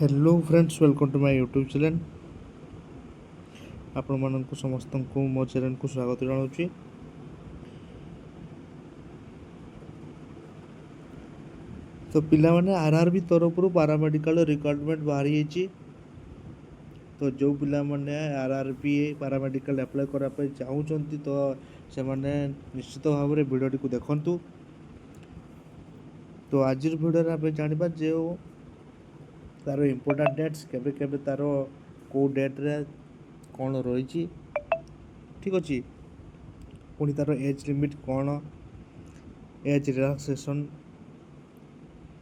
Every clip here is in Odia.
Hello friends, welcome to my YouTube channel. आपण मानक समस्त को मो चैनल को स्वागत जनाऊँगी। तो पिला माने आरआरबी तरफ पारामेडिकल रिक्वायरमेंट बाहरी जाइए। तो जो पिला माने आरआरबी पारामेडिकल अप्लाई करने चाहूँगी तो से माने निश्चित भाव में वीडियो को देखंतु। तो आज वीडियो आप जानिबा जो तार इम्पोर्टेंट डेट्स केबे केबे तार को डेट रे कौन रही, ठीक अच्छे। पुणी तार एज लिमिट कौन, एज रिलैक्सेशन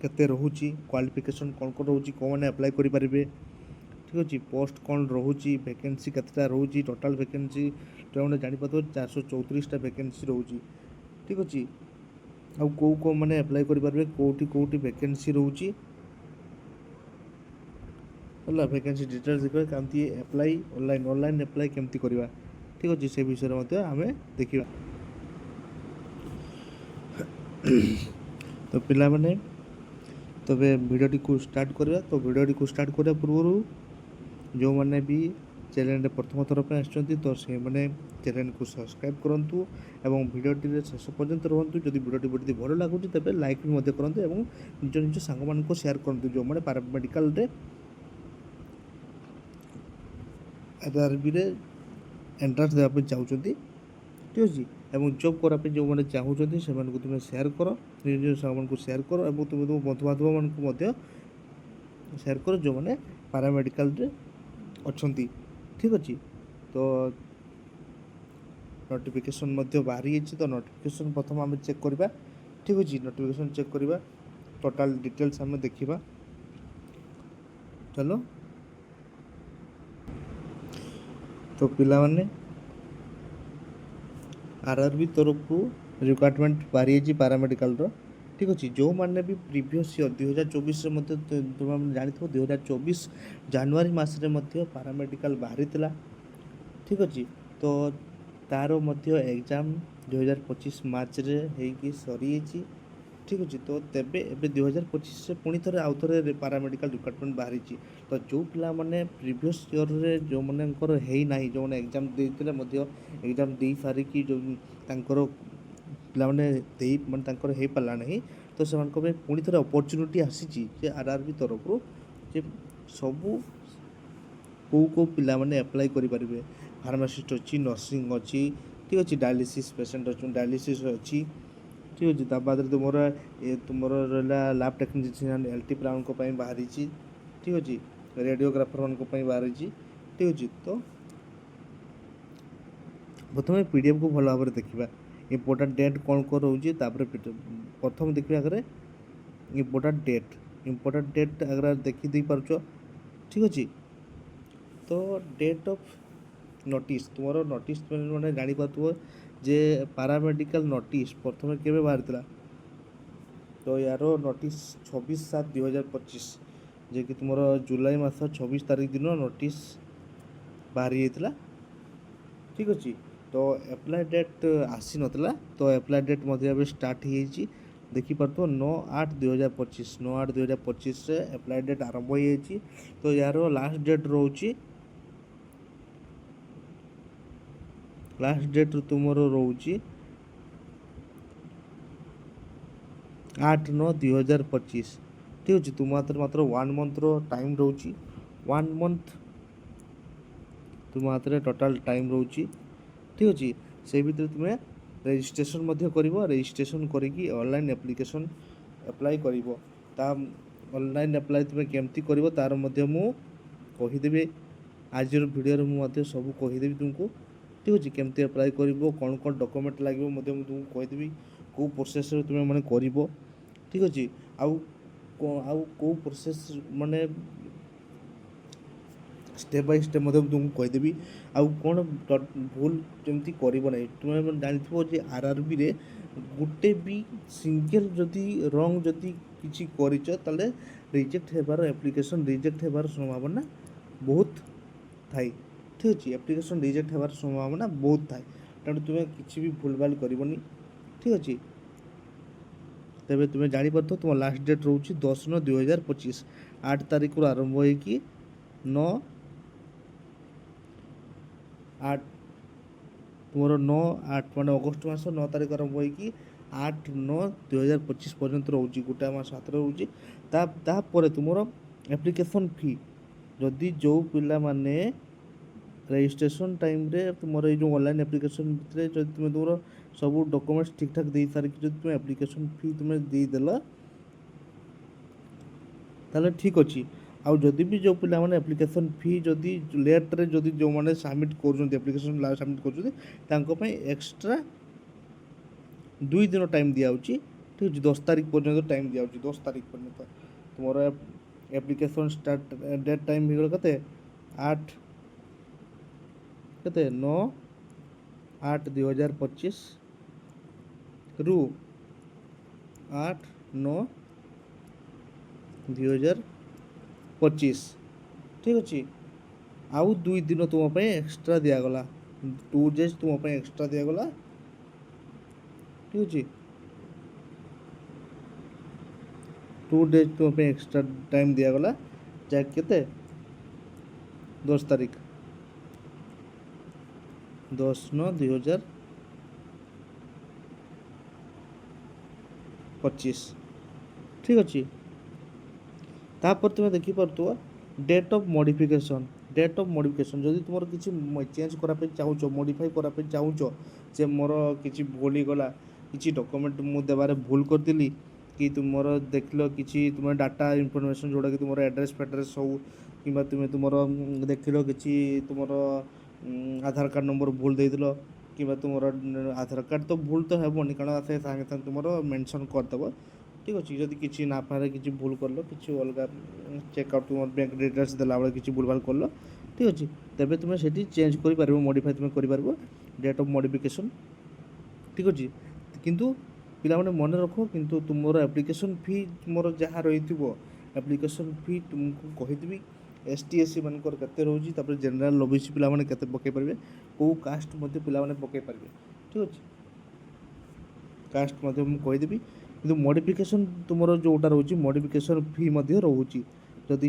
केते रोची, क्वालिफिकेशन कौन कौन रोची, कौन मैंने अप्लाई करेंगे, ठीक अच्छे। पोस्ट कौन रोची, वैकेंसी केतेटा रोची, टोटाल वैकेंसी जो मैंने जापर 434टा वैकेंसी रोची, ठीक अच्छे। आउ कौ मैंने अप्लाई करेंगे, कौटी कौटी वैकेंसी रोची है, वैकेंसी डिटेल्स देखा कमी अप्लाई ऑनलाइन ऑनलाइन अप्लाई केमती करवा, ठीक अच्छे। से विषय में आम देखा। तो पिला माने तबे वीडियोटी को स्टार्ट करवा। तो वीडियोटी को स्टार्ट करने पूर्व जो मैंने भी चैनल प्रथम थर पर आसुँच तो से मैंने चैनल को सब्सक्राइब करूँ और वीडियोटी शेष पर्यंत रुहतु। जब वीडियोटी बहुत भल लगुच तेज लाइक भी करूँ और निज निज सांग मान सेयार करूँ जो मैंने पारामेडिकल आरआरबी एंट्रांस देवाई चाहते, ठीक अच्छे। और जॉब करने जो मैंने चाहते से तुम्हें सेयार कर, निज निज सांग मान सेयार कर और तुम तुम बंधु बांधव मान सेयार कर जो मैंने पारामेडिकल अच्छा, ठीक अच्छे। तो नोटिफिकेशन बाहरी तो नोटिफिकेशन प्रथम आम चेक करवा, ठीक अच्छे। नोटिफिकेशन चेक करवा, टोटाल डिटेल्स आम देखा। चलो तो पिला माने आरआरबी तरफ रिक्वायरमेंट बाहरी पारामेडिकल, ठीक अच्छे। जो मैंने भी प्रीवियस ईयर 2024 तुम जान 2024 जानुआरी मसरे पारामेडिकल बाहरी, ठीक अच्छे। तो तार एग्जाम 2025 मार्च रे होगी सरी, ठीक अच्छे। तो तेबे एबे 2025 पुणी थे आउ थे पारामेडिकल रिक्वायरमेंट बाहरी। तो जो पिला माने प्रीवियस ईयर रे जो मनकर है ना, जो मैंने एग्जाम देते एग्जाम दे सारिकी जो तांकर पिला माने माने हो पारा ना, तो से पुणी थे अपॉर्चुनिटी आसी आरआरबी तरफ जे सबू कौ पिला माने अप्लाई करेंगे। फार्मासीस्ट अच्छी, नर्सिंग अच्छी, ठीक अच्छे। डायलिसिस पेसेंट अच्छे, डायलिसिस अच्छी, ठीक अच्छे। ता बाद तुम रहा लैब टेक्नीशियन एलटी ब्राउन को बाहरी, ठीक अच्छे। रेडियोग्राफर मान बाहरी, ठीक अच्छे। तो प्रथम पीडीएफ को भल भाव में देखा, इम्पोर्टाट डेट कौन कौन रोचे। प्रथम देखिए आगे इम्पोर्टाट डेट अगर देखी पार्छ, ठीक अच्छे। तो डेट ऑफ नोटिस तुम नोटिस मैंने जापर जे पारामेडिकल नोटिस प्रथम के बाहरी। तो यार नोटिस 26/7/2025 जे कि तुम जुलाई मास 26 तारीख दिन नोटिस बाहरी जाता, ठीक अच्छे। तो एप्लाय डेट आसी नाला, तो एप्लाय डेट स्टार्ट हो देखिपार 9/8/2025 9/8/2025 एप्लाय डेट आरंभ हो जाए। तो यार लास्ट डेट रोचे तुम रोचे 8/9/2025, ठीक अच्छे। तुम हाथ मात्र 1 मंथ टाइम रोची, 1 मंथ तुम हाथ में टोटाल टाइम रोची, ठीक अच्छे। से भीतर तुम्हें रजिस्ट्रेशन कर, रजिस्ट्रेशन करी ऑनलाइन एप्लिकेशन अप्लाई कर। ऑनलाइन अप्लाई तुम्हें केमती कर तार मुझे आज वीडियो मुझे सब कहीदेवी तुमको, ठीक अच्छे। केमती अप्लाई कर, कौन कौन डॉक्यूमेंट लगे तुमको कहीदेवी, कौ प्रोसेस तुम्हें मैंने कर, ठीक अच्छे। आउ कौ प्रोसेस माने स्टेप बाय स्टेप तुमको कहीदेवी। आउ कौन भूल जमी करना तुम्हें जानते आरआरबी रे गोटे भी सिंगल जदि रंग जदि किसी कर रिजेक्ट होबार एप्लिकेशन रिजेक्ट होबार संभावना बहुत थाई, ठीक अच्छे। एप्लिकेशन रिजेक्ट होबार संभावना बहुत थाए, तेणु तुम्हें किसी भी भूल भाल करनी, ठीक अच्छे। ତେବେ ତୁମେ ଜାଣିପାରୁଥିବ ତୁମ ଲାଷ୍ଟ ଡେଟ୍ ରହୁଛି 10/9/2025। 8 ତାରିଖରୁ ଆରମ୍ଭ ହେଇକି 9/8 ତୁମର 9/8 ମାନେ ଅଗଷ୍ଟ ମାସ 9 ତାରିଖ ଆରମ୍ଭ ହେଇକି 8/9/2025 ପର୍ଯ୍ୟନ୍ତ ରହୁଛି, ଗୋଟାଏ ମାସ ହାତରେ ରହୁଛି। ତାପରେ ତୁମର ଆପ୍ଲିକେସନ୍ ଫି, ଯଦି ଯେଉଁ ପିଲାମାନେ ରେଜିଷ୍ଟ୍ରେସନ୍ ଟାଇମ୍ରେ ତୁମର ଏଇ ଯେଉଁ ଅନଲାଇନ୍ ଆପ୍ଲିକେସନ୍ ଭିତରେ ଯଦି ତୁମେ ତୁମର ସବୁ ଡକୁମେଣ୍ଟସ୍ ଠିକ୍ ଠାକ୍ ଦେଇ ସାରିକି ଯଦି ତୁମେ ଆପ୍ଲିକେସନ୍ ଫି ତୁମେ ଦେଇଦେଲ ତାହେଲେ ଠିକ୍ ଅଛି। ଆଉ ଯଦି ବି ଯେଉଁ ପିଲାମାନେ ଆପ୍ଲିକେସନ୍ ଫି ଯଦି ଲେଟ୍ରେ ଯଦି ଯେଉଁମାନେ ସବମିଟ୍ କରୁଛନ୍ତି ଆପ୍ଲିକେସନ୍ ସବମିଟ୍ କରୁଛନ୍ତି ତାଙ୍କ ପାଇଁ ଏକ୍ସଟ୍ରା 2 ଦିନ ଟାଇମ୍ ଦିଆହେଉଛି, ଠିକ୍ ଅଛି। 10 ତାରିଖ ପର୍ଯ୍ୟନ୍ତ ଟାଇମ୍ ଦିଆହେଉଛି, 10 ତାରିଖ ପର୍ଯ୍ୟନ୍ତ। ତୁମର ଆପ୍ଲିକେସନ୍ ଷ୍ଟାର୍ଟ ଡେଟ୍ ଟାଇମ୍ ହେଇଗଲା କେତେ 9/8/2025 ରୁ 8/9/2025, ଠିକ୍ ଅଛି। ଆଉ 2 ଦିନ ତୁମ ପାଇଁ ଏକ୍ସଟ୍ରା ଦିଆଗଲା, 2 ଡେଜ୍ ତୁମ ପାଇଁ ଏକ୍ସଟ୍ରା ଦିଆଗଲା, ଠିକ୍ ଅଛି। 2 ଡେଜ୍ ତୁମ ପାଇଁ ଏକ୍ସଟ୍ରା ଟାଇମ୍ ଦିଆଗଲା, ଯାହାକି କେତେ 10 ତାରିଖ 10/9/2025, ଠିକ୍ ଅଛି। ତାପରେ ତୁମେ ଦେଖିପାରୁଥିବ ଡେଟ୍ ଅଫ୍ ମଡ଼ିଫିକେସନ୍। ଯଦି ତୁମର କିଛି ଚେଞ୍ଜ କରିବା ପାଇଁ ଚାହୁଁଛ, ମଡ଼ିଫାଇ କରିବା ପାଇଁ ଚାହୁଁଛ, ଯେ ମୋର କିଛି ଭୁଲ ହେଇଗଲା, କିଛି ଡକୁମେଣ୍ଟ ମୁଁ ଦେବାରେ ଭୁଲ କରିଦେଲି, କି ତୁମର ଦେଖିଲ କିଛି ତୁମର ଡାଟା ଇନଫର୍ମେସନ୍ ଯେଉଁଟାକି ତୁମର ଆଡ୍ରେସ୍ ଫାଡ୍ରେସ୍ ହଉ, କିମ୍ବା ତୁମର ଦେଖିଲ କିଛି ତୁମର ଆଧାର କାର୍ଡ଼ ନମ୍ବର ଭୁଲ ଦେଇଦେଲ, କିମ୍ବା ତୁମର ଆଧାର କାର୍ଡ଼ ତ ଭୁଲ ତ ହେବନି, କାରଣ ସେ ସାଙ୍ଗେ ସାଙ୍ଗେ ତୁମର ମେନସନ୍ କରିଦେବ, ଠିକ୍ ଅଛି। ଯଦି କିଛି ନାଫାରେ କିଛି ଭୁଲ କଲ, କିଛି ଅଲଗା ଚେକ୍ ଆଉଟ୍ ତୁମର ବ୍ୟାଙ୍କ ଡିଟେଲ୍ସ ଦେଲାବେଳେ କିଛି ଭୁଲଭାଲ କଲ, ଠିକ୍ ଅଛି, ତେବେ ତୁମେ ସେଠି ଚେଞ୍ଜ କରିପାରିବ, ମଡ଼ିଫାଇ ତୁମେ କରିପାରିବ ଡେଟ୍ ଅଫ୍ ମଡ଼ିଫିକେସନ୍, ଠିକ୍ ଅଛି। କିନ୍ତୁ ପିଲାମାନେ ମନେ ରଖ, କିନ୍ତୁ ତୁମର ଆପ୍ଲିକେସନ୍ ଫି ତୁମର ଯାହା ରହିଥିବ, ଆପ୍ଲିକେସନ୍ ଫି ତୁମକୁ କହିଦେବି ST SC ମାନଙ୍କର କେତେ ରହୁଛି, ତାପରେ ଜେନେରାଲ୍ OBC ପିଲାମାନେ କେତେ ପକାଇ ପାରିବେ, କେଉଁ କାଷ୍ଟ ମଧ୍ୟ ପିଲାମାନେ ପକାଇ ପାରିବେ, ଠିକ୍ ଅଛି। କାଷ୍ଟ ମଧ୍ୟ ମୁଁ କହିଦେବି, କିନ୍ତୁ ମଡ଼ିଫିକେସନ୍ ତୁମର ଯେଉଁଟା ରହୁଛି ମଡ଼ିଫିକେସନ୍ ଫି ମଧ୍ୟ ରହୁଛି। ଯଦି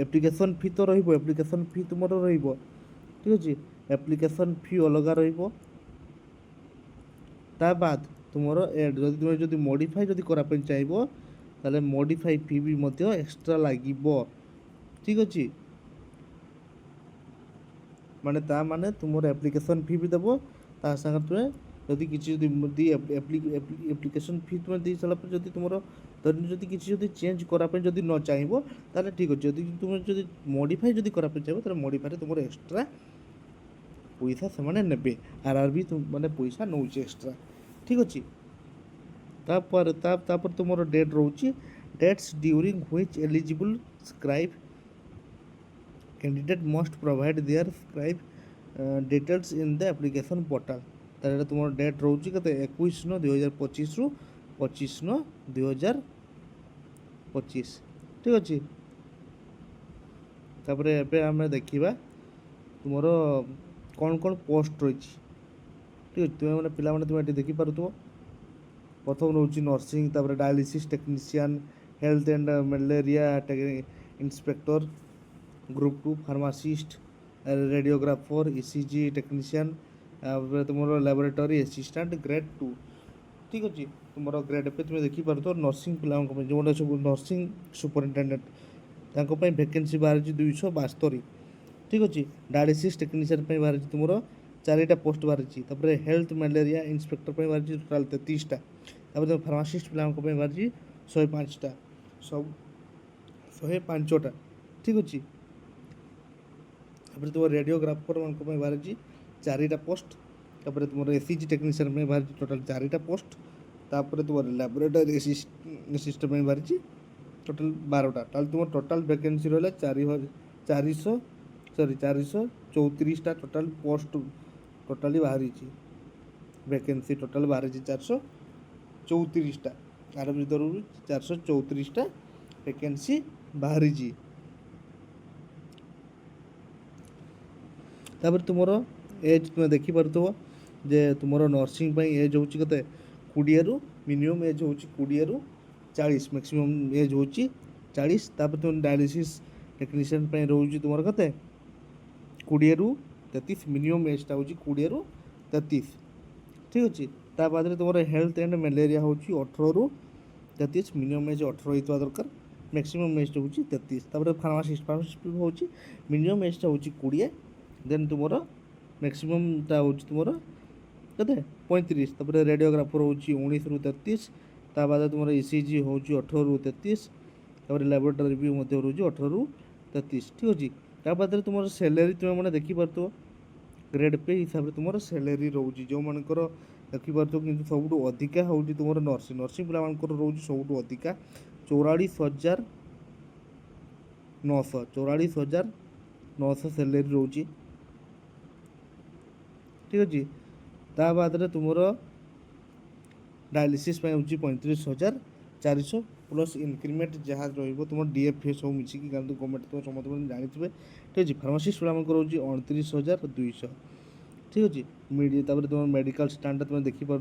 ଆପ୍ଲିକେସନ୍ ଫି ତ ରହିବ, ଆପ୍ଲିକେସନ୍ ଫି ତୁମର ରହିବ, ଠିକ୍ ଅଛି। ଆପ୍ଲିକେସନ୍ ଫି ଅଲଗା ରହିବ। ତା ବାଦ ତୁମର ଯଦି ମଡ଼ିଫାଇ ଯଦି କରିବା ପାଇଁ ଚାହିଁବ ତାହେଲେ ମଡ଼ିଫାଇ ଫି ବି ମଧ୍ୟ ଏକ୍ସଟ୍ରା ଲାଗିବ, ଠିକ୍ ଅଛି। ମାନେ ତା ମାନେ ତୁମର ଆପ୍ଲିକେସନ୍ ଫି ବି ଦେବ, ତା ସାଙ୍ଗରେ ତୁମେ ଯଦି କିଛି ଆପ୍ଲିକେସନ୍ ଫି ତୁମେ ଦେଇ ସାରିଲା ପରେ ଯଦି ତୁମର ଯଦି କିଛି ଯଦି ଚେଞ୍ଜ କରିବା ପାଇଁ ଯଦି ନ ଚାହିଁବ ତାହେଲେ ଠିକ୍ ଅଛି। ତୁମେ ଯଦି ମଡ଼ିଫାଇ ଯଦି କରିବା ପାଇଁ ଚାହିଁବ ତାହେଲେ ମଡ଼ିଫାଇରେ ତୁମର ଏକ୍ସଟ୍ରା ପଇସା ସେମାନେ ନେବେ, RRB ମାନେ ପଇସା ନେଉଛି ଏକ୍ସଟ୍ରା, ଠିକ୍ ଅଛି। ତାପରେ ତୁମର ଡେଟ୍ ରହୁଛି dates during which eligible scribe candidate must provide their scribe details in the application portal. ତାହେଲେ ତୁମର ଡେଟ୍ ରହୁଛି କେତେ 21/9/2025 ରୁ 25/9/2025, ଠିକ୍ ଅଛି। ତାପରେ ଏବେ ଆମେ ଦେଖିବା ତୁମର କ'ଣ କ'ଣ ପୋଷ୍ଟ ରହିଛି, ଠିକ୍ ଅଛି। ତୁମେ ପିଲାମାନେ ତୁମେ ଏଠି ଦେଖିପାରୁଥିବ, ପ୍ରଥମ ରହୁଛି ନର୍ସିଂ, ତାପରେ dialysis technician, health and malaria inspector, group 2 pharmacist, radiographer, ECG technician, ତୁମର ଲାବୋରେଟୋରୀ ଆସିଷ୍ଟାଣ୍ଟ ଗ୍ରେଡ୍ 2, ଠିକ୍ ଅଛି। ତୁମର ଗ୍ରେଡ୍ ଏବେ ତୁମେ ଦେଖିପାରୁଥିବ ନର୍ସିଂ ପିଲାଙ୍କ ପାଇଁ ଯେଉଁଟା ସବୁ ନର୍ସିଂ ସୁପରିନଟେଣ୍ଡେଣ୍ଟ ତାଙ୍କ ପାଇଁ ଭ୍ୟାକେନ୍ସି ବାହାରିଛି 272, ଠିକ୍ ଅଛି। ଡାୟାଲିସିସ୍ ଟେକ୍ନିସିଆନ୍ ପାଇଁ ବାହାରିଛି ତୁମର 4ଟା ପୋଷ୍ଟ ବାହାରିଛି। ତାପରେ ହେଲ୍ଥ ମ୍ୟାଲେରିଆ ଇନ୍ସପେକ୍ଟର ପାଇଁ ବାହାରିଛି ଟୋଟାଲ୍ 33ଟା। ତାପରେ ତୁମ ଫାର୍ମାସିଷ୍ଟ ପିଲାଙ୍କ ପାଇଁ ବାହାରିଛି 105ଟା, ସବୁ 105ଟା, ଠିକ୍ ଅଛି। ତାପରେ ତୁମର ରେଡ଼ିଓଗ୍ରାଫରମାନଙ୍କ ପାଇଁ ବାହାରିଛି 4ଟା ପୋଷ୍ଟ। ତାପରେ ତୁମର ECG ଟେକ୍ନିସିଆନ୍ ପାଇଁ ବାହାରିଛି ଟୋଟାଲ୍ 4ଟା ପୋଷ୍ଟ। ତାପରେ ତୁମର ଲାବୋରେଟୋରୀ ଆସିଷ୍ଟାଣ୍ଟ ପାଇଁ ବାହାରିଛି ଟୋଟାଲ୍ 12ଟା। ତାହେଲେ ତୁମର ଟୋଟାଲ୍ ଭ୍ୟାକେନ୍ସି ରହିଲା 434ଟା ଟୋଟାଲ୍ ପୋଷ୍ଟ ଟୋଟାଲି ବାହାରିଛି। ଭ୍ୟାକେନ୍ସି ଟୋଟାଲ୍ ବାହାରିଛି 434ଟା, ଆର ଭିତରୁ 434ଟା ଭ୍ୟାକେନ୍ସି ବାହାରିଛି। ତାପରେ ତୁମର ଏଜ୍ ତୁମେ ଦେଖିପାରୁଥିବ ଯେ ତୁମର ନର୍ସିଂ ପାଇଁ ଏଜ୍ ହେଉଛି କେତେ 20ରୁ मिनिमम एज हूँ 20 ରୁ 40, मैक्सिमम एज हूँ 40। तापर तुम डायलिसिस टेक्नीशियन रोचे तुम के 20 ରୁ 33, मिनिमम एजटा हूँ 20 ରୁ 33, ठीक अच्छे। ता बाद तुम हेल्थ एंड मलेरिया हूँ 18 ରୁ 33, मिनिमम एज 18 होता दरकार, मैक्सिमम एजटा हूँ 33। तापर फार्मासिस्ट हूँ मिनिमम एजटा हूँ 20, देन तुम मैक्सिममटा हूँ तुम के 35। तापर रेडियोग्राफर हूँ 19 ରୁ 33, ता बाद तुम ECG हूँ 18 ରୁ 33, तापर लैबोरेटरी भी रोचे 18 ରୁ 33, ठीक अच्छे। ता बाद तुम सैलरी तुम मैंने देखिपो ग्रेड पे हिसाब से तुम सैलरी रोचे जो मनकर देखिपो कि सब अधिका हूँ तुम नर्सिंग पिला रोचे सब अधिका 44,900 44,900 सैलरी रोचे, ठीक अच्छे। ता बाद तुम डायलिसिस हूँ 35,400 प्लस इंक्रीमेंट जहाँ रुम DFS सब मिसिक गवर्नमेंट तुम समस्त जानी, ठीक अच्छे। फार्मासिस्ट पिला रोचे 29,200, ठीक अच्छे। मीडिया तुम मेडिकल स्टैंडर्ड तुम देखिपो,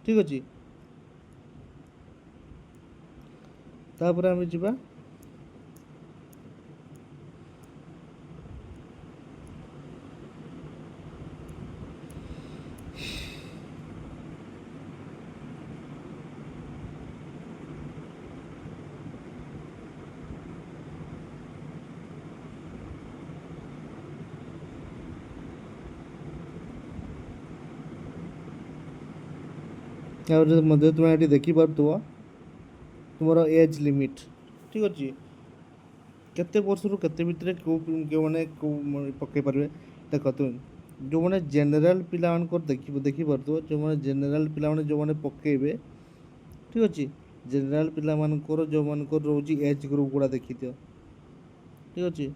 ठीक अच्छे। तापर आम जा तुम ये देखिपो तुम एज लिमिट, ठीक अच्छे। केते वर्ष रु केते भितर क्यों मैंने पकई पारे देख तुम जो मैंने जेनेल पिला देखिपो जो मैंने जेनेल पिला जो मैंने पकेबे, ठीक अच्छे। जेनेल पिला जो मान रोज एज ग्रुप गुड़ा देखी दियो, ठीक अच्छे।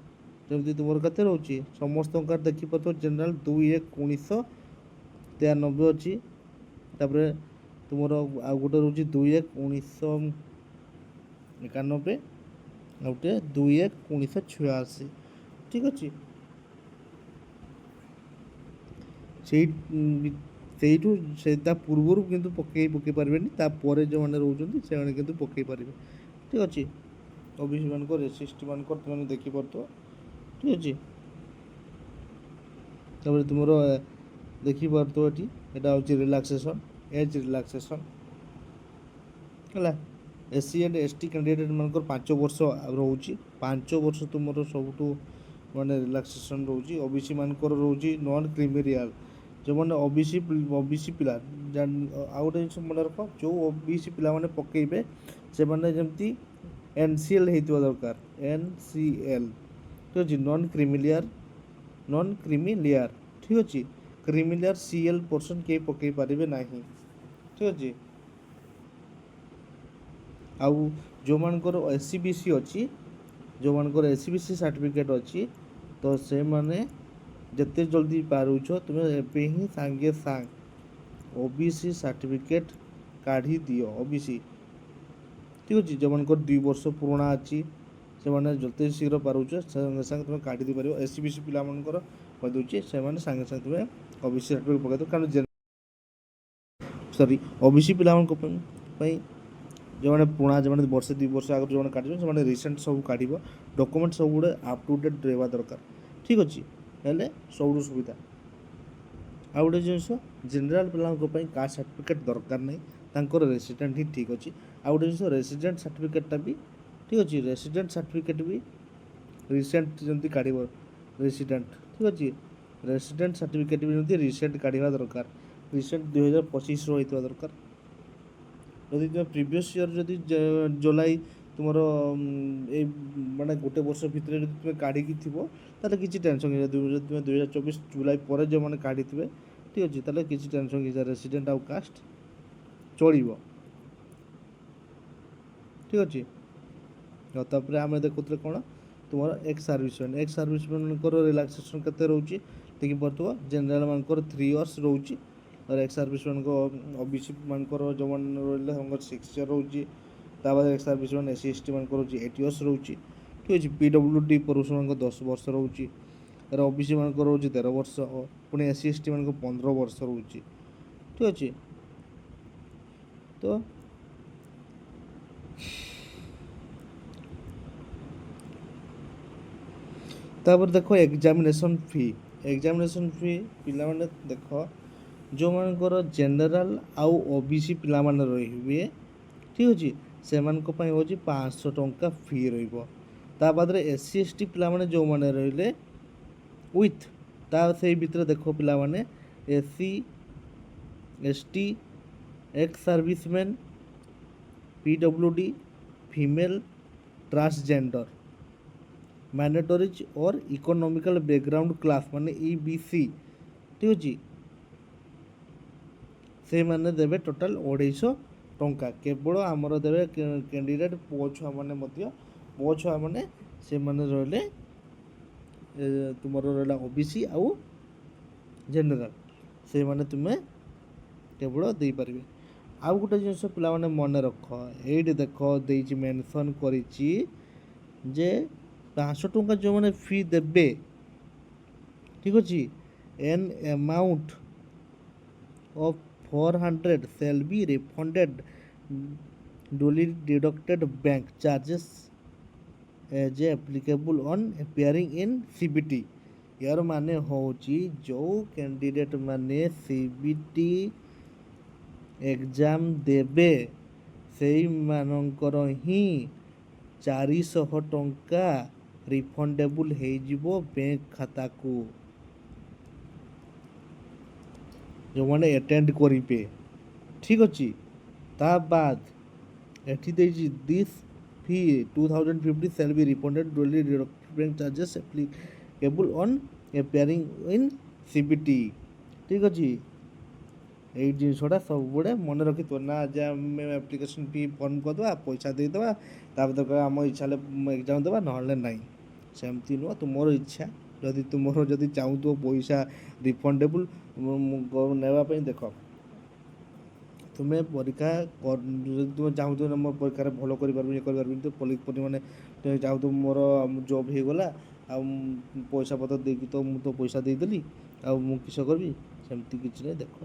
जमी तुम के रोचे समस्त देखिपो जेनेल 2/1/1993 अच्छी, तापर तुम आ गोटे रोचे 2/1/1991, गोटे 2/1/1986, ठीक अच्छे। से पूर्वर किंतु पकई पारे तापर जो मैंने रोचे से कि पकई पारे, ठीक अच्छे। ओबीसी मान SC/ST मान तुम देखिपो, ठीक अच्छे। तापर तुम देखिपो यहाँ हूँ रिलैक्सेशन एज रिलैक्सेशन है। SC एंड ST कैंडिडेट मान 5 वर्ष रोचे 5 वर्ष तुम सब माने रिलैक्सेशन रोचे। ओबीसी मान रोचे नॉन क्रिमिनल जो मैंने ओबीसी पिला आउ गोटे जिन मन रख जो ओबीसी पिला मैंने पकईबे से मैंने जमती NCL होता दरकार NCL, ठीक अच्छे। नॉन क्रिमिलियर ठीक अच्छे। क्रिमिलियर CL पर्सन के पकई पारे ना, ठीक अच्छे। आउ जो मानकर SCBC अच्छी जो मानकर SCBC सर्टिफिकेट अच्छी तो से माने जिते जल्दी पारुछ तुम्हें एवं ही सांगे सांग OBC सर्टिफिकेट काढ़ी दियो OBC, ठीक अच्छे। जो मानकर 2 वर्ष पुराना अच्छी से मैंने जिते शीघ्र पारुछ संगे संगे तुम्हें काढ़ी दी पार। SCBC पिला मानकर कहीदे से सांगे सांगे तुम्हें OBC सर्टिफिकेट पकड़ कारण सॉरी OBC पिला जो मैंने पुणा जो मैंने वर्षे 2 वर्ष आगे जो काट से रिसेंट सब काढ़ डॉक्यूमेंट सब गुड़े अप टू डेट रहा दरकार, ठीक अच्छे। हेल्ले सब सुविधा आउ गोटे जिन जेनेल पिला कास्ट सर्टिफिकेट दरकार नहीं रेसिडेंट ही ठीक अच्छे। आउ गोटे जिन रेसिडेंट सर्टिफिकेटा भी ठीक अच्छे। रेसिडेंट सर्टिफिकेट भी रिसेंट जमी काढ़ रेसिडेंट, ठीक अच्छे। रेसिडेंट सर्टिफिकेट भी जमी रिसेंट काढ़ा दरकार, रिसेंट 2025 होता दरकार। यदि तुम प्रीवियस ईयर जदि जुलाई तुम माने गोटे वर्ष भितर तुम काढ़ी थोड़ा किसी टेंशन तुम 2024 जुलाई पर जो मैंने काढ़ी थे, ठीक अच्छे ताले किसी टेंशन किसी रेसिडेंट आउ कास्ट चलो, ठीक अच्छे। तापर आम देखुले कौन तुम एक्स सर्विसमैन रिलैक्सेशन के रोचे देखी पार्थ जेनेल मान 3 इयर्स रोचे और एक्स सर्विसमैन OBC मान जो मैंने 6 इयर रोचे। ताद एक्स सर्विसमैन SC/ST मान रोचे 8 इयर्स रोचे, ठीक अच्छे। PWD पुरुष मान 10 वर्ष रोचे और OBC मान रोचे 13 वर्ष पुणी SC/ST मान 15 वर्ष रोचे, ठीक अच्छे। ତ ତାପରେ ଦେଖ ଏକ୍ଜାମିନେସନ୍ ଫି ପିଲାମାନେ ଦେଖ ଯେଉଁମାନଙ୍କର ଜେନେରାଲ୍ ଆଉ OBC ପିଲାମାନେ ରହିବେ, ଠିକ୍ ଅଛି, ସେମାନଙ୍କ ପାଇଁ ହେଉଛି 500 ଟଙ୍କା ଫି ରହିବ। ତା ବାଦରେ SC ST ପିଲାମାନେ ଯେଉଁମାନେ ରହିଲେ ୱିଥ୍, ତା ସେଇ ଭିତରେ ଦେଖ ପିଲାମାନେ SC ST ex serviceman, PWD, female, transgender, मैंडेटरीज और इकोनॉमिकल बैकग्राउंड क्लास माने EBC, ठीक अच्छे, से माने देवे टोटाल 250 टंका केवल आमर देवे कैंडिडेट पुओ छुआ मैंने से माने रहिले तुम रहा OBC आउ जेनेराल से माने तुम्हें केवल दे पारे। आउ गोटे जिनस पिला मन रख ये देख दे मेनसन करिछि जे 500 टंका जो मैंने फी देबे, ठीक अच्छे, an amount of 400 shall be refunded duly deducted bank charges as applicable on appearing in CBT। यार माने होची जो कैंडिडेट माने CBT एग्जाम देबे सेई मानकर ही 400 टंका रिफंडेबल हो बैंक खाता को जो मैंने अटेंड करेंगे, ठीक अच्छे। ता बाद एठी देजी this fee 2050 shall be refunded duly deducted bank charges applicable on appearing in CBT, ठीक अच्छे। यही जिनसा सब बड़े मन रखी तो ना आज आम एप्लिकेशन फी फर्म करदे पैसा देदेबा तापर आम इच्छा एग्जाम देवा ना ना सेमती नुह तुम इच्छा जदि तुम जदि चाहूब पैसा रिफंडेबल नापी देख तुम्हें परीक्षा तुम चाहूब मोर परीक्षा भल कर मैंने चाहूब मोर जॉब हो गला पैसा पतर देकी तो मुझे पैसा देदेली किस करी सेमती किसी नहीं। देख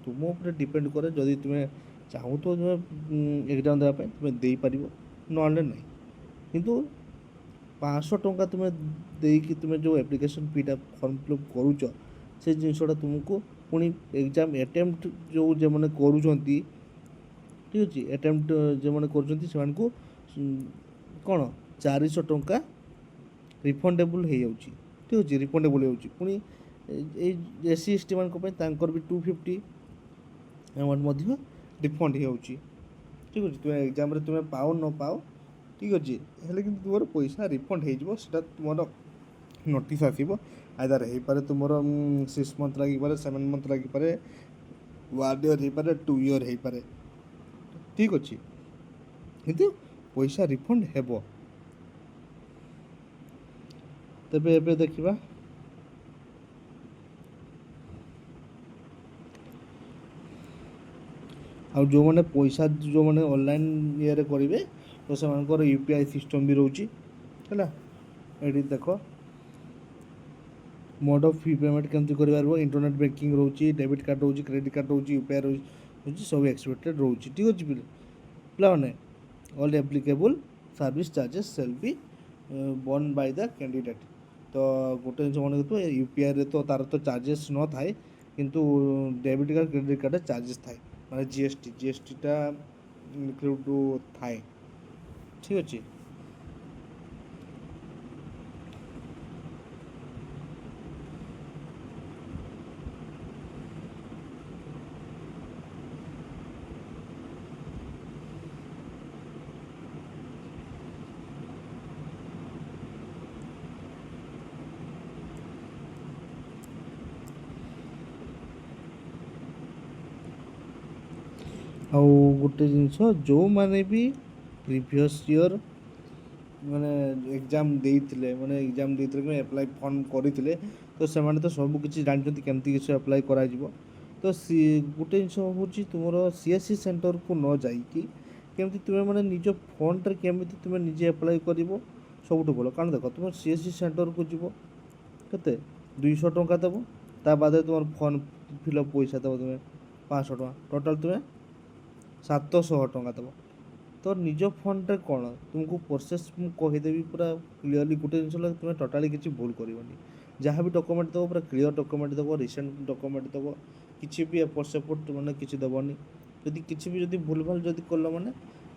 तुम ऊपर डिपेंड करे जदि तुम्हें चाहू तो तुम्हें एग्जाम देवाई तुम्हें दे पार ना ना किंतु 500 टंका तुम्हें देकी तुम्हें जो एप्लिकेशन फीटा फर्म फिलअप करुच से जिनसा तुमको पुणी एग्जाम अटेम्प्ट जो जो मैंने करुँच, ठीक अच्छे, अटेम्प्ट जो मैंने कर कौन 400 टंका रिफंडेबल हो जाऊँगी, ठीक अच्छे, रिफंडेबल हो पुणी SC ST मान भी 250 अमाउंट रिफंड हो, ठीक अच्छे। तुम एग्जाम तुम्हें पाओ न पाओ, ठीक अच्छे, हेल्ले कि तुम पैसा रिफंड हो तुम नोटिस आसो आइदर हो पारे तुम 6 मंथ लगे 7 मंथ लगे 1 year हो पारे 2 year हो पारे, ठीक अच्छे, किंतु पैसा रिफंड हेब। तेबे एबे देखिबा आ जो मैंने पैसा जो मैंने ऑनलाइन ये करेंगे तो से UPI सिस्टम भी रोचे है। ये देख मोड ऑफ फी पेमेंट केमती कर इंटरनेट बैंकिंग रोचे, डेबिट कार्ड रोचे, क्रेडिट कार्ड रोचे, UPI रोचे, सब एक्सपेक्टेड रोचे, ठीक अच्छे। Pay all applicable service charges shall be borne by the candidate. तो गोटे जिन मन देखो UPI रे तो तार तो चार्जेस न थाए किंतु debit card credit card charges थाए माने GST टा इनक्लूड थाए, ठीक अच्छे। आउ गोटे जिनस जो मैंने भी प्रीवियस ईयर माने एग्जाम देते माने एग्जाम देते एप्लाई फॉर्म करते तो से तो सब किसी जानते केमती किसी अप्लाई करा तो गोटे जिनस हूँ तुम CSC सेंटर को न जाइकी केमती तुम्हें माने निज फोन रे केमती तुम्हें निजे अप्लाई कर सब भल। कारण देख तुम CSC सेंटर को जीव के 200 टंका देव ता बाद तुम फॉर्म फिलअप पैसा देव तुम्हें 500 टंका टोटाल तुम्हें 700 ଟଙ୍କା ଦେବ। ତ ନିଜ ଫୋନ୍ରେ କ'ଣ ତୁମକୁ ପ୍ରୋସେସ୍ ମୁଁ କହିଦେବି ପୁରା କ୍ଲିଅରଲି। ଗୋଟେ ଜିନିଷ ହେଲା ତୁମେ ଟୋଟାଲି କିଛି ଭୁଲ କରିବନି। ଯାହା ବି ଡକ୍ୟୁମେଣ୍ଟ ଦେବ ପୁରା କ୍ଲିଅର ଡକ୍ୟୁମେଣ୍ଟ ଦେବ, ରିସେଣ୍ଟ ଡକ୍ୟୁମେଣ୍ଟ ଦେବ। କିଛି ବି ଏପଟ ସେପଟ ମାନେ କିଛି ଦେବନି। ଯଦି କିଛି ବି ଯଦି ଭୁଲ ଭାଲ ଯଦି କଲ ମାନେ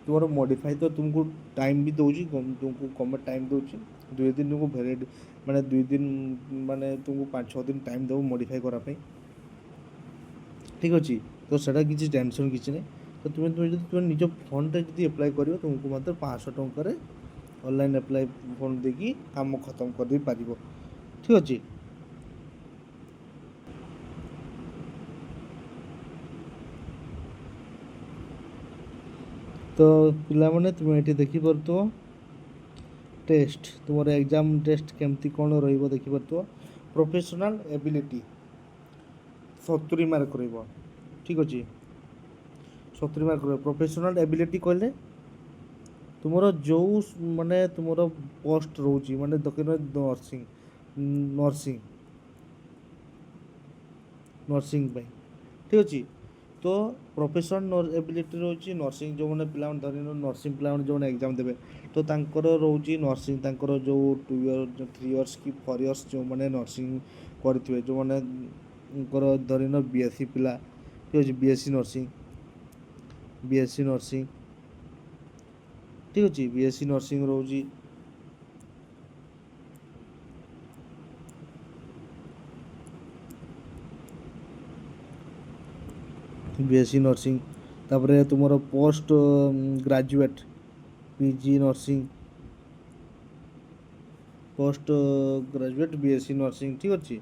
ତୁମର ମଡ଼ିଫାଇ ତ ତୁମକୁ ଟାଇମ୍ ବି ଦେଉଛି, ତୁମକୁ ଗଭର୍ଣ୍ଣମେଣ୍ଟ ଟାଇମ୍ ଦେଉଛି 2 ଦିନ ତୁମକୁ ଭ୍ୟାଲିଡ଼ ମାନେ 2 ଦିନ ମାନେ ତୁମକୁ 5-6 ଦିନ ଟାଇମ୍ ଦେବ ମଡ଼ିଫାଇ କରିବା ପାଇଁ। ଠିକ୍ ଅଛି, ତ ସେଇଟା କିଛି ଟେନସନ୍ କିଛି ନାହିଁ। ତ ତୁମେ ଯଦି ତୁମେ ନିଜ ଫୋନ୍ରେ ଯଦି ଆପ୍ଲାଏ କରିବ ତୁମକୁ ମାତ୍ର 500 ଟଙ୍କାରେ ଅନଲାଇନ୍ ଆପ୍ଲାଏ ଫୋନ୍ ଦେଇକି କାମ ଖତମ କରିଦେଇ ପାରିବ। ଠିକ୍ ଅଛି। ତ ପିଲାମାନେ ତୁମେ ଏଠି ଦେଖିପାରୁଥିବ ଟେଷ୍ଟ, ତୁମର ଏକ୍ଜାମ୍ ଟେଷ୍ଟ କେମିତି କ'ଣ ରହିବ ଦେଖିପାରୁଥିବ। ପ୍ରୋଫେସନାଲ୍ ଏବିଲିଟି 70 ମାର୍କ ରହିବ। ଠିକ୍ ଅଛି, 70 ମାର୍କ ରହିବ। ପ୍ରୋଫେସନାଲ୍ ଏବିଲିଟି କହିଲେ ତୁମର ଯେଉଁ ମାନେ ତୁମର ପୋଷ୍ଟ ରହୁଛି ମାନେ ଦକ୍ଷିଣ ନର୍ସିଂ ପାଇଁ। ଠିକ୍ ଅଛି, ତ ପ୍ରୋଫେସନାଲ୍ ଏବିଲିଟି ରହୁଛି ନର୍ସିଂ। ଯେଉଁମାନେ ପିଲାମାନେ ଧରି ନର୍ସିଂ ପିଲାମାନେ ଯେଉଁମାନେ ଏକ୍ଜାମ୍ ଦେବେ ତ ତାଙ୍କର ରହୁଛି ନର୍ସିଂ, ତାଙ୍କର ଯେଉଁ 2 ଇୟର୍ 3 ଇୟର୍ସ କି 4 ଇୟର୍ସ ଯେଉଁମାନେ ନର୍ସିଂ କରିଥିବେ, ଯେଉଁମାନଙ୍କର ଧରିନ BSc ପିଲା। ଠିକ୍ ଅଛି, BSc ନର୍ସିଂ ଠିକ୍ ଅଛି, BSc ନର୍ସିଂ ରହୁଛି। BSc ନର୍ସିଂ, ତାପରେ ତୁମର post graduate PG nursing, post graduate BSc nursing. ଠିକ୍ ଅଛି,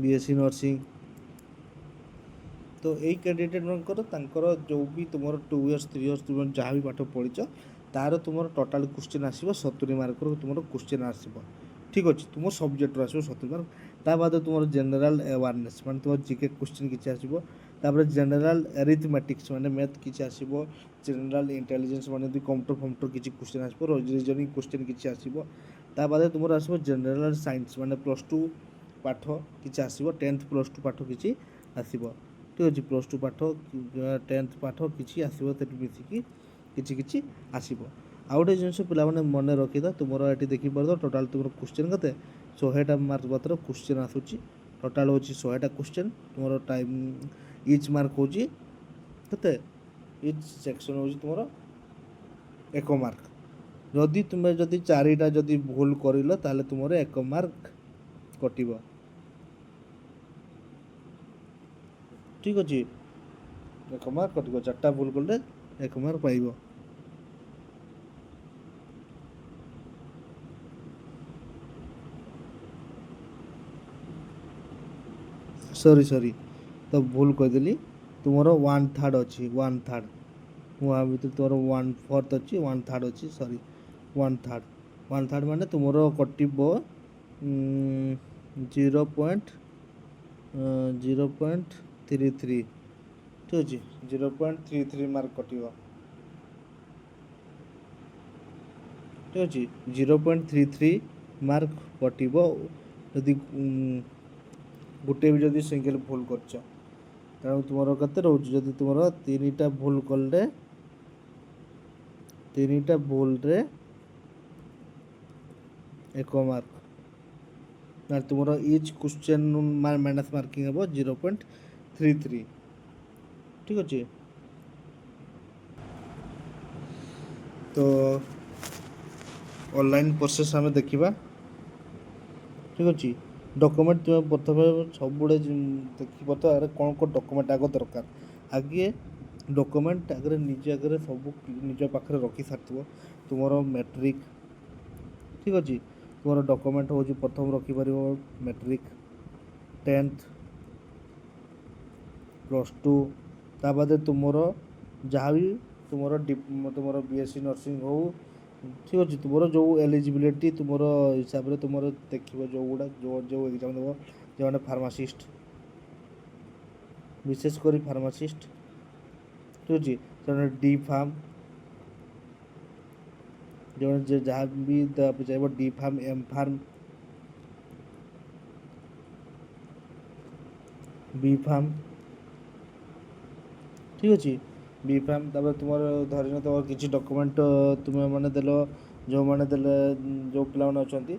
BSc ନର୍ସିଂ। ତ ଏଇ କ୍ୟାଣ୍ଡିଡେଟ୍ମାନଙ୍କର ତାଙ୍କର ଯେଉଁ ବି ତୁମର 2 ଇୟର୍ସ 3 ଇୟର୍ସ ତୁମେ ଯାହା ବି ପାଠ ପଢ଼ିଛ ତାର ତୁମର ଟୋଟାଲ୍ କ୍ୱେଶ୍ଚିନ୍ ଆସିବ 70 ମାର୍କର ତୁମର କ୍ୱେଶ୍ଚିନ୍ ଆସିବ। ଠିକ୍ ଅଛି, ତୁମ ସବଜେକ୍ଟରୁ ଆସିବ 70 ମାର୍କ। ତା ବାଦ ତୁମର ଜେନେରାଲ୍ ଆୱାରନେସ୍ ମାନେ ତୁମର GK କ୍ୱେଶ୍ଚିନ୍ କିଛି ଆସିବ। ତାପରେ ଜେନେରାଲ୍ ଆରିଥମେଟିକ୍ସ ମାନେ ମ୍ୟାଥ୍ କିଛି ଆସିବ। ଜେନେରାଲ୍ ଇଣ୍ଟେଲିଜେନ୍ସ ମାନେ ଯଦି କମ୍ପ୍ୟୁଟର କିଛି କ୍ୱେଶ୍ଚିନ୍ ଆସିବ। ରିଜନିଂ କ୍ୱେଶ୍ଚିନ୍ କିଛି ଆସିବ। ତା ବାଦେ ତୁମର ଆସିବ ଜେନେରାଲ୍ ସାଇନ୍ସ ମାନେ +2 ପାଠ କିଛି ଆସିବ। 10th +2 ପାଠ କିଛି ଆସିବ। ଠିକ୍ ଅଛି, +2 ପାଠ 10th ପାଠ କିଛି ଆସିବ, ସେଠି ମିଶିକି କିଛି ଆସିବ। ଆଉ ଗୋଟେ ଜିନିଷ ପିଲାମାନେ ମନେ ରଖିଥାଅ, ତୁମର ଏଠି ଦେଖିପାରୁଥିବ ଟୋଟାଲ୍ ତୁମର କ୍ୱେଶ୍ଚିନ୍ କେତେ 100ଟା ମାର୍କ ମାତ୍ର କ୍ୱେଶ୍ଚିନ୍ ଆସୁଛି। ଟୋଟାଲ୍ ହେଉଛି 100ଟା କ୍ୱେଶ୍ଚିନ୍। ତୁମର ଟାଇମ୍ ଇଚ୍ ମାର୍କ ହେଉଛି କେତେ, ଇଚ୍ ସେକ୍ସନ୍ ହେଉଛି ତୁମର 1 ମାର୍କ। ଯଦି ତୁମେ 4ଟା ଯଦି ଭୁଲ କରିଲ ତାହେଲେ ତୁମର 1 ମାର୍କ କଟିବ। ଠିକ୍ ଅଛି, 1 ମାର୍କ କଟିବ। 4ଟା ଭୁଲ କଲେ 1 ମାର୍କ ପାଇବ। ସରି ତ ଭୁଲ କହିଦେଲି। ତୁମର 1/3 ଅଛି, 1/3 ମୁଁ ଭିତରେ ତୁମର 1/4 ଅଛି, 1/3 ଅଛି। ସରି 1/3 ମାନେ ତୁମର କଟିବ 0.33। ଠିକ୍ ଅଛି, 0.33 ମାର୍କ କଟିବ। ଠିକ୍ ଅଛି, 0.33 ମାର୍କ କଟିବ ଯଦି ଗୋଟେ ବି ଯଦି ସିଙ୍ଗଲ୍ ଭୁଲ କରିଛ। ତେଣୁ ତୁମର କେତେ ରହୁଛି, ଯଦି ତୁମର 3ଟା ଭୁଲ କଲେ 3ଟା ଭୁଲରେ 1 ମାର୍କ। ନା ତୁମର ଇଚ୍ କ୍ୱେଶ୍ଚନ୍ ମାଇନସ୍ ମାର୍କିଂ ହେବ 0.33। ଠିକ୍ ଅଛି, ତ ଅନଲାଇନ୍ ପ୍ରୋସେସ୍ ଆମେ ଦେଖିବା। ଠିକ୍ ଅଛି, ଡକ୍ୟୁମେଣ୍ଟ ତୁମେ ପ୍ରଥମେ ସବୁବେଳେ ଦେଖିବ ତ ଆରେ କ'ଣ ଡକ୍ୟୁମେଣ୍ଟ ଆଗ ଦରକାର। ଆଗେ ଡକ୍ୟୁମେଣ୍ଟ ଆଗରେ ନିଜ ଆଗରେ ସବୁ ନିଜ ପାଖରେ ରଖିସାରିଥିବ। ତୁମର ମ୍ୟାଟ୍ରିକ୍, ଠିକ୍ ଅଛି, ତୁମର ଡକ୍ୟୁମେଣ୍ଟ ହେଉଛି ପ୍ରଥମ ରଖିପାରିବ ମ୍ୟାଟ୍ରିକ୍, 10th +2। ତା ବାଦେ ତୁମର ଯାହା ବି ତୁମର BSc ନର୍ସିଂ ହଉ। ଠିକ୍ ଅଛି, ତୁମର ଯେଉଁ ଏଲିଜିବିଲିଟି ତୁମର ହିସାବରେ ତୁମର ଦେଖିବ ଯେଉଁଗୁଡ଼ା ଯେଉଁ ଏକ୍ଜାମ୍ ଦେବ। ଯେଉଁମାନେ ଫାର୍ମାସିଷ୍ଟ, ବିଶେଷ କରି ଫାର୍ମାସିଷ୍ଟ। ଠିକ୍ ଅଛି, ସେମାନେ D Pharm, ଯେଉଁମାନେ ଯାହା ବି ଦେବାକୁ ଚାହିଁବ D Pharm, M Pharm, B Pharm। ଠିକ୍ ଅଛି। ବି ଫାର୍ମ ତାପରେ ତୁମର ଧରିନିଅ ତୁମର କିଛି ଡକୁମେଣ୍ଟ ତୁମେ ମାନେ ଦେଲ, ଯେଉଁମାନେ ଦେଲେ ଯେଉଁ ପିଲାମାନେ ଅଛନ୍ତି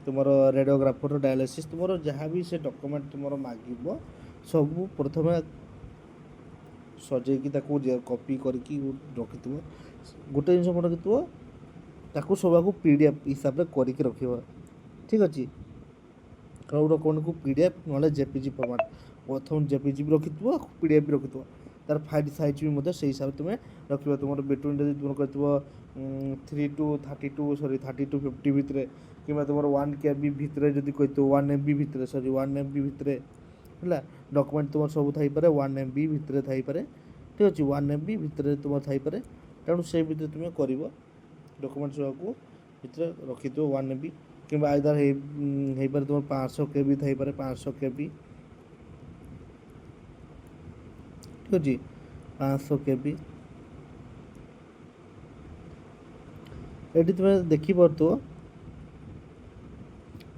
ତୁମର ରେଡ଼ିଓଗ୍ରାଫର ଡାୟାଲିସିସ୍ ତୁମର ଯାହା ବି ସେ ଡକୁମେଣ୍ଟ ତୁମର ମାଗିବ ସବୁ ପ୍ରଥମେ ସଜେଇକି ତାକୁ କପି କରିକି ରଖିଥିବ। ଗୋଟେ ଜିନିଷ ମନେ ରଖିଥିବ, ତାକୁ ସବୁକୁ PDF ହିସାବରେ କରିକି ରଖିବ। ଠିକ୍ ଅଛି। କେଉଁ ଡକୁମେଣ୍ଟକୁ PDF ନହେଲେ JPG ଫର୍ମାଟ୍, ପ୍ରଥମ JPG ବି ରଖିଥିବ, PDF ବି ରଖିଥିବ। ତାର ଫାଇଲ୍ ସାଇଜ୍ ବି ମଧ୍ୟ ସେଇ ହିସାବରେ ତୁମେ ରଖିବ। ତୁମର ବିଟୁଇନ୍ ଯଦି ତୁମର କରିଥିବ 3 to 50 ଭିତରେ, କିମ୍ବା ତୁମର 1 KB ଭିତରେ ଯଦି କହିଥିବ 1 MB ଭିତରେ, 1 MB ଭିତରେ ହେଲା, ଡକୁମେଣ୍ଟ ତୁମର ସବୁ ଥାଇପାରେ 1 MB ଭିତରେ ଥାଇପାରେ। ଠିକ୍ ଅଛି, 1 MB ଭିତରେ ତୁମର ଥାଇପାରେ। ତେଣୁ ସେଇ ଭିତରେ ତୁମେ କରିବ, ଡକୁମେଣ୍ଟ ସବୁକୁ ଭିତରେ ରଖିଥିବ 1 MB, କିମ୍ବା ଆଇଦର ହେଇପାରେ ତୁମର 500 KB ଥାଇପାରେ, 500 KB। ଠିକ୍ ଅଛି, 500 KB। ଏଠି ତୁମେ ଦେଖିପାରୁଥିବ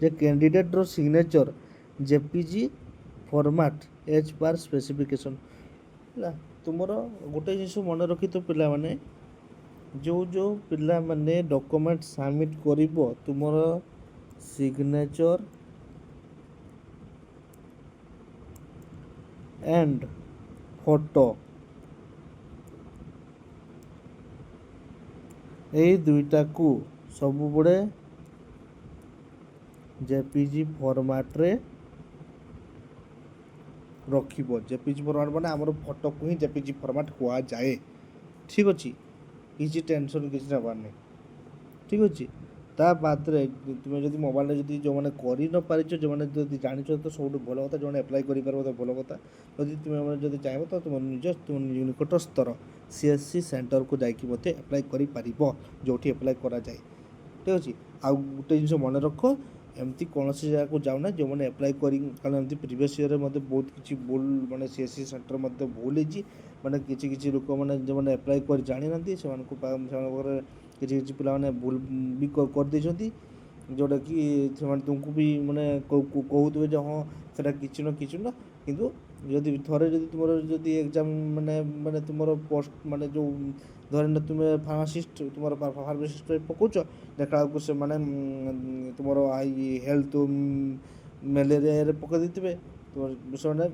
ଯେ କ୍ୟାଣ୍ଡିଡେଟ୍ର ସିଗ୍ନେଚର୍ JPG ଫର୍ମାଟ୍ ଏଜ୍ ପାର୍ ସ୍ପେସିଫିକେସନ୍ ହେଲା। ତୁମର ଗୋଟେ ଜିନିଷ ମନେ ରଖିଥିବ ପିଲାମାନେ, ଯେଉଁ ପିଲାମାନେ ଡକୁମେଣ୍ଟ ସବମିଟ୍ କରିବ, ତୁମର ସିଗ୍ନେଚର୍ ଆଣ୍ଡ ଫଟୋ ଏଇ ଦୁଇଟାକୁ ସବୁବେଳେ JPG ଫର୍ମାଟ୍ରେ ରଖିବ। JPG ଫର୍ମାଟ୍ ମାନେ ଆମର ଫଟୋକୁ ହିଁ JPG ଫର୍ମାଟ୍ କୁହାଯାଏ। ଠିକ୍ ଅଛି, କିଛି ଟେନସନ୍ କିଛି ନେବାର ନାହିଁ। ଠିକ୍ ଅଛି। ତା ବାଦରେ ତୁମେ ଯଦି ମୋବାଇଲରେ ଯଦି ଯେଉଁମାନେ କରି ନ ପାରିଛ, ଯେଉଁମାନେ ଯଦି ଜାଣିଛ ତ ସବୁଠୁ ଭଲ କଥା, ଯେଉଁମାନେ ଆପ୍ଲାଏ କରିପାରିବ ତ ଭଲ କଥା। ଯଦି ତୁମେ ଯଦି ଚାହିଁବ ତ ତୁମ ନିକଟସ୍ଥର CSC ସେଣ୍ଟରକୁ ଯାଇକି ମଧ୍ୟ ଆପ୍ଲାଏ କରିପାରିବ, ଯେଉଁଠି ଆପ୍ଲାଏ କରାଯାଏ। ଠିକ୍ ଅଛି। ଆଉ ଗୋଟେ ଜିନିଷ ମନେ ରଖ, ଏମିତି କୌଣସି ଜାଗାକୁ ଯାଉନା ଯେଉଁମାନେ ଆପ୍ଲାଏ କରି, କାରଣ ଏମିତି ପ୍ରିଭିୟସ୍ ଇୟର୍ରେ ମଧ୍ୟ ବହୁତ କିଛି ଭୁଲ, ମାନେ CSC ସେଣ୍ଟର ମଧ୍ୟ ଭୁଲ ହେଇଛି। ମାନେ କିଛି ଲୋକମାନେ ଯେଉଁମାନେ ଆପ୍ଲାଏ କରି ଜାଣିନାହାନ୍ତି, ସେମାନଙ୍କର କିଛି ପିଲାମାନେ ଭୁଲ ବି କରିଦେଇଛନ୍ତି, ଯେଉଁଟାକି ସେମାନେ ତୁମକୁ ବି ମାନେ କହୁଥିବେ ଯେ ହଁ ସେଟା କିଛି ନୁହଁ। କିନ୍ତୁ ଯଦି ଥରେ ଯଦି ତୁମର ଯଦି ଏକ୍ଜାମ୍ ମାନେ ତୁମର ପୋଷ୍ଟ ମାନେ ଯେଉଁ ଧରିନିଅ ତୁମେ ଫାର୍ମାସିଷ୍ଟ ପାଇଁ ପକାଉଛ, ଦେଖିଲା ବେଳକୁ ସେମାନେ ତୁମର ହେଲ୍ଥ ମ୍ୟାଲେରିଆରେ ପକାଇ ଦେଇଥିବେ। ସେମାନେ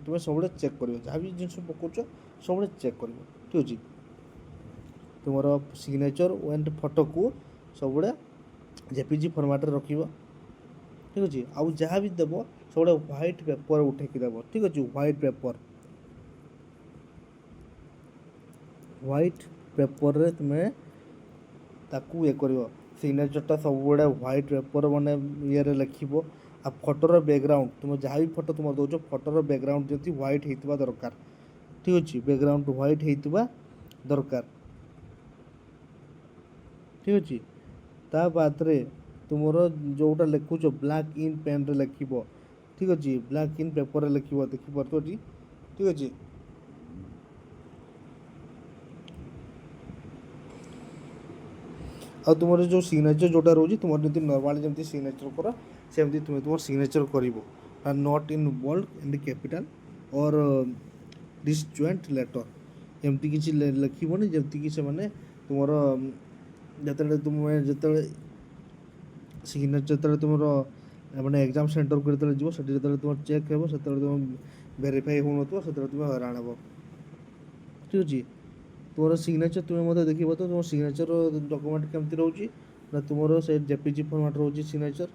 ତୁମେ ସବୁବେଳେ ଚେକ୍ କରିବ, ଯାହା ବି ଜିନିଷ ପକାଉଛ ସବୁବେଳେ ଚେକ୍ କରିବ। ଠିକ୍ ଅଛି। ତୁମର ସିଗ୍ନେଚର୍ ଆଣ୍ଡ ଫଟୋକୁ ସବୁବେଳେ JPG ଫର୍ମାଟ୍ରେ ରଖିବ। ଠିକ୍ ଅଛି। ଆଉ ଯାହା ବି ଦେବ ସବୁବେଳେ ହ୍ୱାଇଟ୍ ପେପର୍ ଉଠେଇକି ଦେବ। ଠିକ୍ ଅଛି, ହ୍ୱାଇଟ୍ ପେପର୍ରେ ତୁମେ ତାକୁ କରିବ। ସିଗ୍ନେଚର୍ଟା ସବୁବେଳେ ହ୍ୱାଇଟ୍ ପେପର୍ ମାନେ ଇଏରେ ଲେଖିବ। ଆଉ ଫଟୋର ବ୍ୟାକ୍ଗ୍ରାଉଣ୍ଡ, ତୁମେ ଯାହା ବି ଫଟୋ ତୁମର ଦେଉଛ, ଫଟୋର ବ୍ୟାକ୍ଗ୍ରାଉଣ୍ଡ ଯଦି ହ୍ୱାଇଟ୍ ହେଇଥିବା ଦରକାର। ଠିକ୍ ଅଛି, ବ୍ୟାକ୍ଗ୍ରାଉଣ୍ଡ ହ୍ୱାଇଟ୍ ହେଇଥିବା ଦରକାର। ଠିକ୍ ଅଛି। ତା ବାଦରେ ତୁମର ଯେଉଁଟା ଲେଖୁଛ ବ୍ଲାକ୍ ଇନ୍ ପେନ୍ରେ ଲେଖିବ। ଠିକ୍ ଅଛି, ବ୍ଲାକ୍ ଇନ୍ ପେପର୍ରେ ଲେଖିବ, ଦେଖିପାରୁଥିବ ଏଠି। ଠିକ୍ ଅଛି। ଆଉ ତୁମର ଯେଉଁ ସିଗ୍ନେଚର୍ ଯେଉଁଟା ରହୁଛି, ତୁମର ଯଦି ନର୍ମାଲି ଯେମିତି ସିଗ୍ନେଚର୍ କର, ସେମିତି ତୁମେ ତୁମର ସିଗ୍ନେଚର୍ କରିବ। Not in bold and capital or disjoint letter, ଏମିତି କିଛି ଲେଖିବନି, ଯେମିତିକି ସେମାନେ ତୁମର ଯେତେବେଳେ ସିଗ୍ନେଚର୍ ଯେତେବେଳେ ତୁମର ମାନେ ଏକ୍ଜାମ୍ ସେଣ୍ଟରକୁ ଯେତେବେଳେ ଯିବ, ସେଠି ଯେତେବେଳେ ତୁମର ଚେକ୍ ହେବ, ସେତେବେଳେ ତୁମ ଭେରିଫାଇ ହେଉନଥିବ, ସେତେବେଳେ ତୁମେ ହଇରାଣ ହେବ। ଠିକ୍ ଅଛି। ତୁମର ସିଗ୍ନେଚର୍ ତୁମେ ମଧ୍ୟ ଦେଖିବ ତ ତୁମ ସିଗ୍ନେଚର୍ ଡକୁମେଣ୍ଟ କେମିତି ରହୁଛି ନା, ତୁମର ସେ JPG ଫର୍ମାଟ୍ ରହୁଛି ସିଗ୍ନେଚର୍।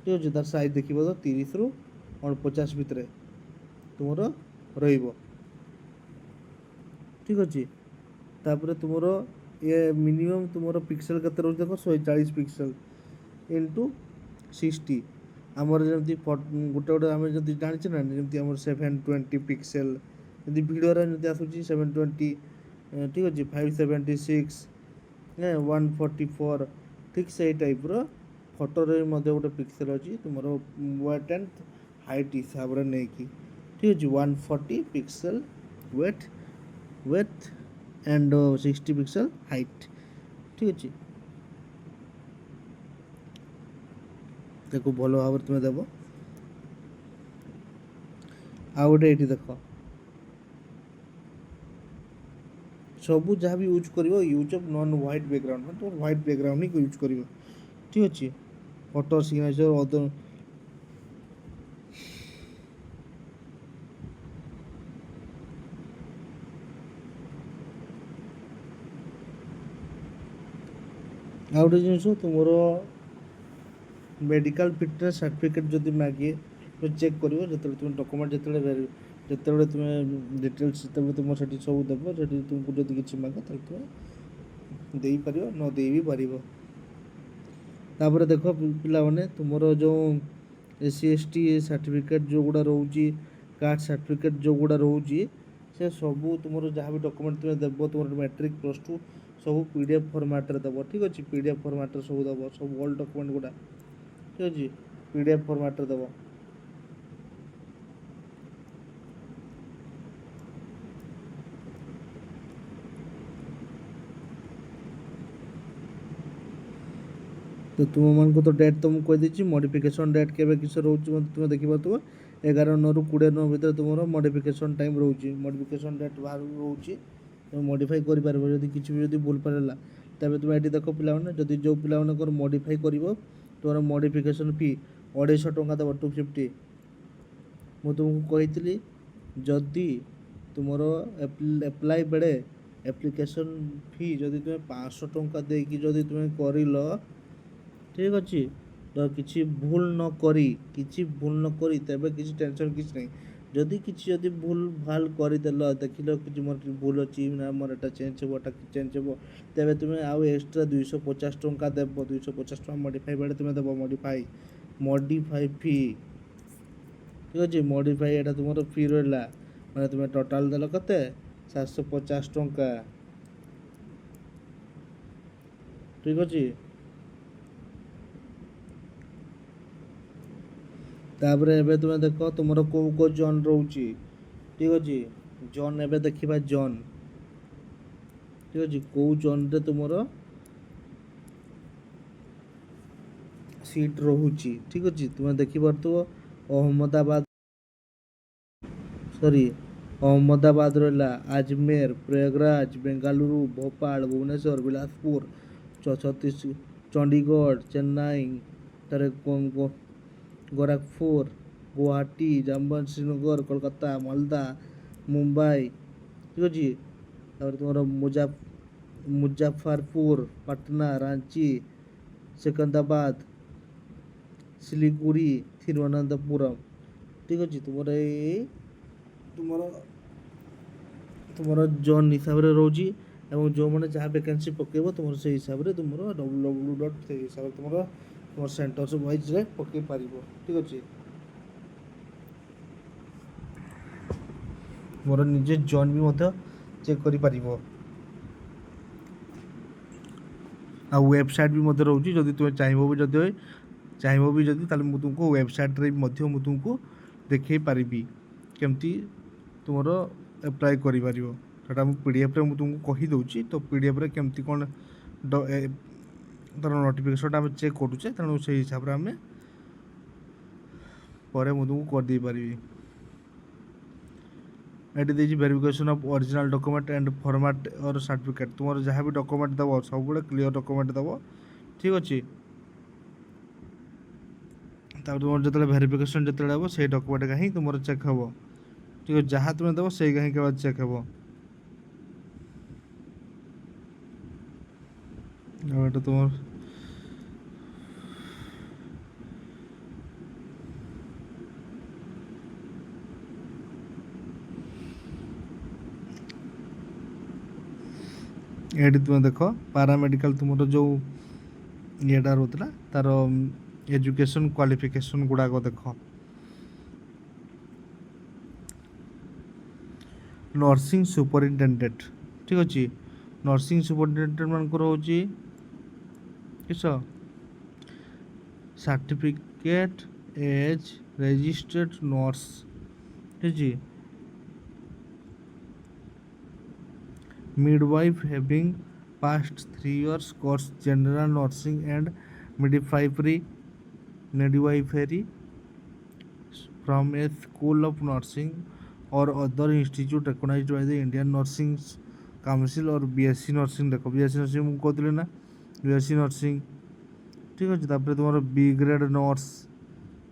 ଠିକ୍ ଅଛି। ତାର ସାଇଜ୍ ଦେଖିବ ତ 30ରୁ 49 ଭିତରେ ତୁମର ରହିବ। ଠିକ୍ ଅଛି। ତାପରେ ତୁମର ମିନିମମ୍ ତୁମର ପିକ୍ସେଲ୍ କେତେ ରହୁଛି ଦେଖ, 140 ପିକ୍ସେଲ୍ ଇଣ୍ଟୁ 60। ଆମର ଯେମିତି ଗୋଟେ ଆମେ ଯଦି ଜାଣିଛେ ନା, ଯେମିତି ଆମର 720 ପିକ୍ସେଲ୍, ଯଦି ଭିଡ଼ିଓରେ ଯଦି ଆସୁଛି 720। ଠିକ୍ ଅଛି, 576, 144। ଠିକ୍ ସେଇ ଟାଇପ୍ର ଫଟୋରେ ମଧ୍ୟ ଗୋଟେ ପିକ୍ସେଲ୍ ଅଛି ତୁମର ୱେଟ୍ ଆଣ୍ଡ ହାଇଟ୍ ହିସାବରେ ନେଇକି। ଠିକ୍ ଅଛି, 140 pixel width and 60 pixel height. ଠିକ୍ ଅଛି। ତାକୁ ଭଲ ଭାବରେ ତୁମେ ଦେବ। ଆଉ ଗୋଟେ ଏଇଠି ଦେଖ, ସବୁ ଯାହା ବି ୟୁଜ୍ କରିବ use of non white background ମାନେ ତୁମର ହ୍ୱାଇଟ୍ ବ୍ୟାକଗ୍ରାଉଣ୍ଡ ହିଁ ୟୁଜ୍ କରିବ ଠିକ୍ ଅଛି। ଫଟୋ ସିଗ୍ନେଚର୍ ଅଦର ଆଉ ଗୋଟେ ଜିନିଷ ତୁମର ମେଡ଼ିକାଲ ଫିଟନେସ୍ ସାର୍ଟିଫିକେଟ୍ ଯଦି ମାଗେ ତ ଚେକ୍ କରିବ ଯେତେବେଳେ ତୁମେ ଡକୁମେଣ୍ଟ ଯେତେବେଳେ ତୁମେ ଡିଟେଲ୍ସ ଯେତେବେଳେ ତୁମ ସେଠି ସବୁ ଦେବ ସେଠି ତୁମକୁ ଯଦି କିଛି ମାଗେ ତାହେଲେ ତୁମେ ଦେଇପାରିବ ନ ଦେଇ ବି ପାରିବ। ତାପରେ ଦେଖ ପିଲାମାନେ ତୁମର ଯେଉଁ SC ST ସାର୍ଟିଫିକେଟ୍ ଯେଉଁଗୁଡ଼ା ରହୁଛି କାଷ୍ଟ ସାର୍ଟିଫିକେଟ୍ ଯେଉଁଗୁଡ଼ା ରହୁଛି ସେ ସବୁ ତୁମର ଯାହା ବି ଡକୁମେଣ୍ଟ ତୁମେ ଦେବ ତୁମର ମ୍ୟାଟ୍ରିକ୍ +2 ସବୁ PDF ଫର୍ମାଟ୍ରେ ଦେବ ଠିକ୍ ଅଛି। PDF ଫର୍ମାଟ୍ରେ ସବୁ ଦେବ ସବୁ ଅଲ୍ ଡକୁମେଣ୍ଟ ଗୁଡ଼ା ଠିକ୍ ଅଛି PDF ଫର୍ମାଟ୍ରେ ଦେବ। तो तुमको तो डेट तुमको कहीदेছি मॉडिफिकेशन डेट केबे किस रोच तुम देखिपो 11/9 ରୁ 20/9 ଭିତରେ ତୁମର ମଡ଼ିଫିକେସନ୍ ଟାଇମ୍ ରହୁଛି ମଡ଼ିଫିକେସନ୍ ଡେଟ୍ ବାହାର ରହୁଛି ତୁମେ ମଡ଼ିଫାଇ କରିପାରିବ ଯଦି କିଛି ବି ଯଦି ଭୁଲ ଭାଲ ହେଲା ତେବେ ତୁମେ ଏଠି ଦେଖ ପିଲାମାନେ ଯଦି ଯେଉଁ ପିଲାମାନଙ୍କର ମଡ଼ିଫାଇ କରିବ ତୁମର ମଡ଼ିଫିକେସନ୍ ଫି 250 ଟଙ୍କା ଦେବ 250। ମୁଁ ତୁମକୁ କହିଥିଲି ଯଦି ତୁମର ଆପ୍ଲାଏ ବେଳେ ଆପ୍ଲିକେସନ୍ ଫି ଯଦି ତୁମେ 500 ଟଙ୍କା ଦେଇକି ଯଦି ତୁମେ କରିଲ ଠିକ୍ ଅଛି ତ କିଛି ଭୁଲ ନ କରି ତେବେ କିଛି ଟେନସନ୍ କିଛି ନାହିଁ। ଯଦି ଭୁଲ ଭାଲ କରିଦେଲ ଦେଖିଲ କିଛି ମୋର ଭୁଲ ଅଛି ନା ମୋର ଏଟା ଚେଞ୍ଜ ହେବ ଏଟା ଚେଞ୍ଜ ହେବ ତେବେ ତୁମେ ଆଉ ଏକ୍ସଟ୍ରା 250 ଟଙ୍କା ଦେବ 250 ଟଙ୍କା ମଡ଼ିଫାଇ ବେଳେ ତୁମେ ଦେବ ମଡ଼ିଫାଇ ଫି ଠିକ୍ ଅଛି। ମଡ଼ିଫାଇ ଏଇଟା ତୁମର ଫି ରହିଲା ମାନେ ତୁମେ ଟୋଟାଲ୍ ଦେଲ କେତେ 750 ଟଙ୍କା ଠିକ୍ ଅଛି। ତାପରେ ଏବେ ତୁମେ ଦେଖ ତୁମର କେଉଁ ଜୋନ୍ ରହୁଛି ଠିକ୍ ଅଛି। ଜୋନ୍ ଏବେ ଦେଖିବା ଜୋନ୍ ଠିକ୍ ଅଛି କେଉଁ ଜୋନ୍ରେ ତୁମର ସିଟ୍ ରହୁଛି ଠିକ୍ ଅଛି। ତୁମେ ଦେଖିପାରୁଥିବ ଅହମ୍ମଦାବାଦ ରହିଲା ଆଜମେର ପ୍ରୟାଗରାଜ ବେଙ୍ଗାଲୁରୁ ଭୋପାଳ ଭୁବନେଶ୍ୱର ବିଳାସପୁର ଚଣ୍ଡିଗଡ଼ ଚେନ୍ନାଇ ତାରେ ଗୋରଖପୁର ଗୁଆହାଟୀ ଜାମ୍ମୁ ଶ୍ରୀନଗର କୋଲକାତା ମାଲଦା ମୁମ୍ବାଇ ଠିକ୍ ଅଛି। ତାପରେ ତୁମର ମୁଜାଫରପୁର ପାଟନା ରାଞ୍ଚି ସେକନ୍ଦାବାଦ ସିଲିଗୁଡ଼ି ଥିରୁବନନ୍ତପୁରମ୍ ଠିକ୍ ଅଛି। ତୁମର ଜୋନ୍ ହିସାବରେ ରହୁଛି ଏବଂ ଯେଉଁମାନେ ଯାହା ଭ୍ୟାକେନ୍ସି ପକାଇବ ତୁମର ସେଇ ହିସାବରେ ତୁମର www. ସେଇ ହିସାବରେ ତୁମର ସେଣ୍ଟର୍ସ ୱାଇଜ୍ରେ ପକାଇ ପାରିବ ଠିକ୍ ଅଛି। ତୁମର ନିଜେ ଜୋନ୍ ବି ମଧ୍ୟ ଚେକ୍ କରିପାରିବ ଆଉ ୱେବସାଇଟ୍ ବି ମଧ୍ୟ ରହୁଛି ଯଦି ତୁମେ ଚାହିଁବ ବି ଯଦି ତାହେଲେ ମୁଁ ତୁମକୁ ୱେବସାଇଟ୍ରେ ବି ମଧ୍ୟ ମୁଁ ତୁମକୁ ଦେଖାଇ ପାରିବି କେମିତି ତୁମର ଆପ୍ଲାଏ କରିପାରିବ ସେଇଟା ମୁଁ PDFରେ ମୁଁ ତୁମକୁ କହିଦେଉଛି। ତ PDFରେ କେମିତି କ'ଣ ତା'ର ନୋଟିଫିକେସନ୍ଟା ଆମେ ଚେକ୍ କରୁଛେ ତେଣୁ ସେଇ ହିସାବରେ ଆମେ ପରେ ମୁଁ ତୁମକୁ କରିଦେଇପାରିବି। ଏଠି ଦେଇଛି verification of original document and format or certificate ତୁମର ଯାହା ବି ଡକୁମେଣ୍ଟ ଦେବ ସବୁବେଳେ କ୍ଲିୟର ଡକୁମେଣ୍ଟ ଦେବ ଠିକ୍ ଅଛି। ତାପରେ ତୁମର ଯେତେବେଳେ ଭେରିଫିକେସନ୍ ଯେତେବେଳେ ହେବ ସେଇ ଡକୁମେଣ୍ଟଟା ହିଁ ତୁମର ଚେକ୍ ହେବ ଠିକ୍ ଅଛି। ଯାହା ତୁମେ ଦେବ ସେଇଟା ହିଁ କେବଳ ଚେକ୍ ହେବ। ଆଉ ଏଇଟା ତୁମର ଏଠି ତୁମେ ଦେଖ ପାରାମେଡ଼ିକାଲ ତୁମର ଯେଉଁ ଇଏଟା ରହୁଥିଲା ତା'ର ଏଜୁକେସନ୍ କ୍ୱାଲିଫିକେସନ୍ ଗୁଡ଼ାକ ଦେଖ ନର୍ସିଂ ସୁପରିନଟେଣ୍ଡେଣ୍ଟ ଠିକ୍ ଅଛି। ନର୍ସିଂ ସୁପରିନଟେଣ୍ଡେଣ୍ଟ ମାନଙ୍କର ହେଉଛି କିସ ସାର୍ଟିଫିକେଟ୍ ଏଜ୍ ରେଜିଷ୍ଟର୍ଡ ନର୍ସ ଠିକ୍ ଅଛି। midwife having passed 3 years course general nursing and midwifery from a school of nursing or other institute recognized by the Indian Nursing council और बीएससी नर्सिंग देख बीएससी नर्सिंग मुझे कहती ना बीएससी नर्सिंग ठीक अच्छे तापर तुम बी ग्रेड नर्स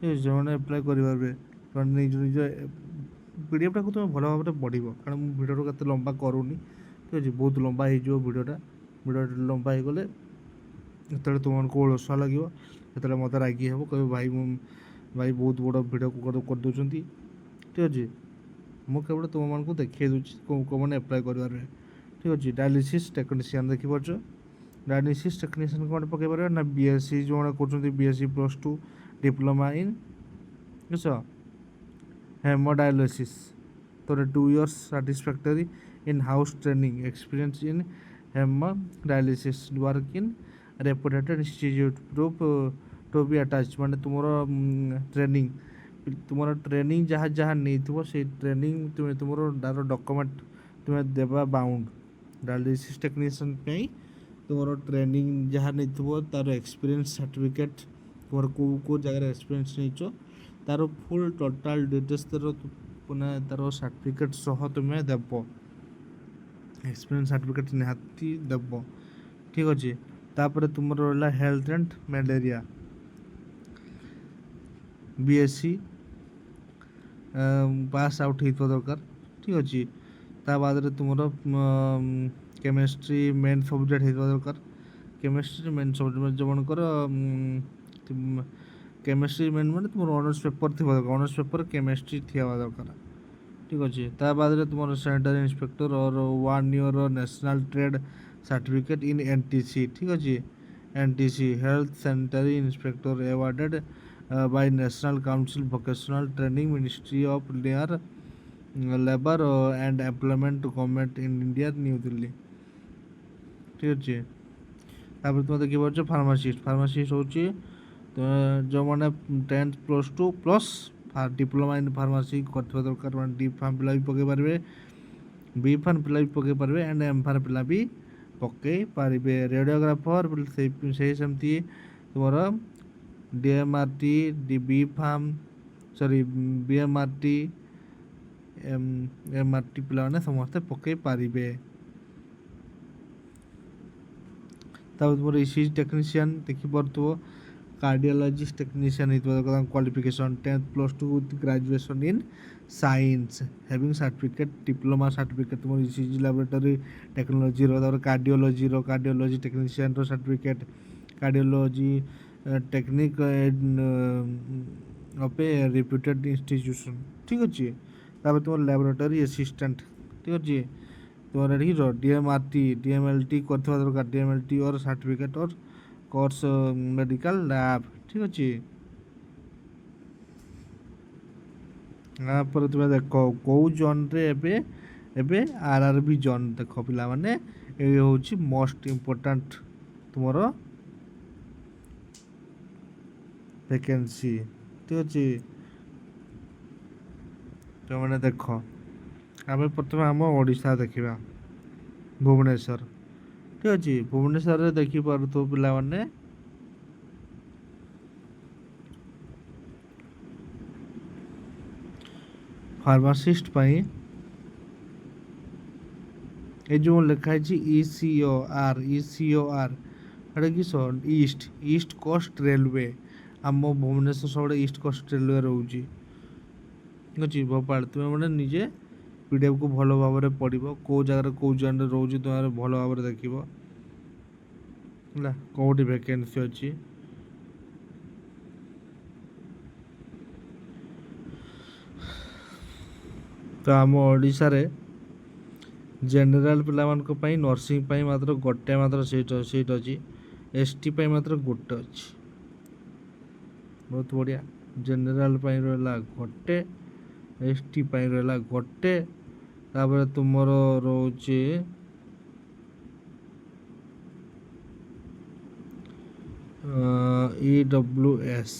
ठीक है जो एप्लाय करेंगे निज निज पीडीएफ टाक तुम भल भाव में पढ़ कारण मुझे भिडियो के लंबा करूनी ठीक अच्छे बहुत लंबा हो भिडियोटा लंबा हो गले जो तुमको अलसुआ लगे जो मत रागी हे कह भाई भाई बहुत बड़ भिड करदे ठीक अच्छे मुझे केवल तुम मानक देखी दूसरी कौ मैंने एप्लाय कर ठीक अच्छे डायलिसिस टेक्नीशियन देखिपार डायलिसिस टेक्नीशियन कौन पकई पार ना बीएससी जो कर बीएससी +2 डिप्लोमा इन किस हेमोडायलिसिस तो 2 years satisfactory in house training experience in hemodialysis work in reputed institute proof to be attached माने ट्रेनिंग तुम ट्रेनिंग जहाँ जहाँ नहीं थो से ट्रेनिंग तुम्हें तुम तार डॉक्यूमेंट तुम्हें देवा बाउंड डायलिसिस टेक्नीशियन तुम ट्रेनिंग जहाँ नहीं थो तार एक्सपीरियंस सर्टिफिकेट तुम कौ जगह एक्सपीरियंस नहीं तार फुल टोटाल डिटेल्स तार सर्टिफिकेट सह तुम्हें देव एक्सपीरियंस सर्टिफिकेट निहाती देव ठीक अच्छे तापर तुम रहा health and malaria BSc pass out हो दरकार ठीक अच्छे ता बाद तुम केमिस्ट्री मेन सब्जेक्ट हो दरकार केमिस्ट्री मेन सब्जेक्ट जो मनकर केमिस्ट्री मेन मैंने तुम ऑनर्स पेपर थी दरकार ऑनर्स पेपर केमिस्ट्री थी दरकार ठीक अच्छे ता बाद तुम सैनिटरी इंस्पेक्टर और 1 year national trade certificate in NTC ठीक अच्छे NTC health sanitary inspector awarded by national council vocational training ministry of labour and employment government in India new Delhi ठीक अच्छे तापर तुम देखिए फार्मासीस्ट हूँ जो मैंने 10th +2 plus diploma in pharmacy कर दरकार मैंने डी फार्म पिला भी पकई पारे बी फार्म पिला भी पकई पारे एंड एम फार्म पिला भी पकई पारे रेडियोग्राफर से सेमती तुम डीएमआरटी डी बी फार्म सॉरी बीएमआरटी एमआरटी पिला मैंने समस्ते पकई पारे तुम ईसीजी टेक्नीशियन देखिपो cardiologist technician qualification 10th +2 with graduation in science having certificate diploma certificate तुम ECG laboratory technology cardiology technician certificate cardiology technique of a reputed institution ठीक अच्छे तापर तुम लैबोरेटरी असिस्टेंट ठीक अच्छे तुम ठीक डीएमआरटी डीएमएलटी कर दरकार डीएमएलटी और सर्टिफिकेट और कोर्स मेडिकल लैब ठीक अच्छे पर तुम देख कौ जोन रे एबे आरआरबी जोन देख पिला माने ये होची मोस्ट इम्पोर्टेंट तुमर वैकेंसी ठीक अच्छे तो मैंने देख आम प्रथम आम ओडिशा देखा भुवनेश्वर ठीक अच्छे भुवनेश्वर देखिपार तो पिला माने फार्मासिस्ट पाई ये जो लिखाई ECOR एटा कि ईस्ट कोस्ट रेलवे आम भुवनेश्वर सब ईस्ट कोस्ट रेलवे रोचे अच्छे भोपाल तुम्हें मैंने निजे पीडीएफ को भल भाव में पढ़ कौ जगार कौ जन रोचे तुम भल भाव में देख कौटी वैकेंसी अच्छी तो आम ओडिशा रे जनरल पिला नर्सिंग मात्र गोटे मात्र सीट अच्छी एसटी मात्र गोटे अच्छी बहुत बढ़िया जनरल रहा गोटे एसटी रहा गोटे तापर तुम रोचे EWS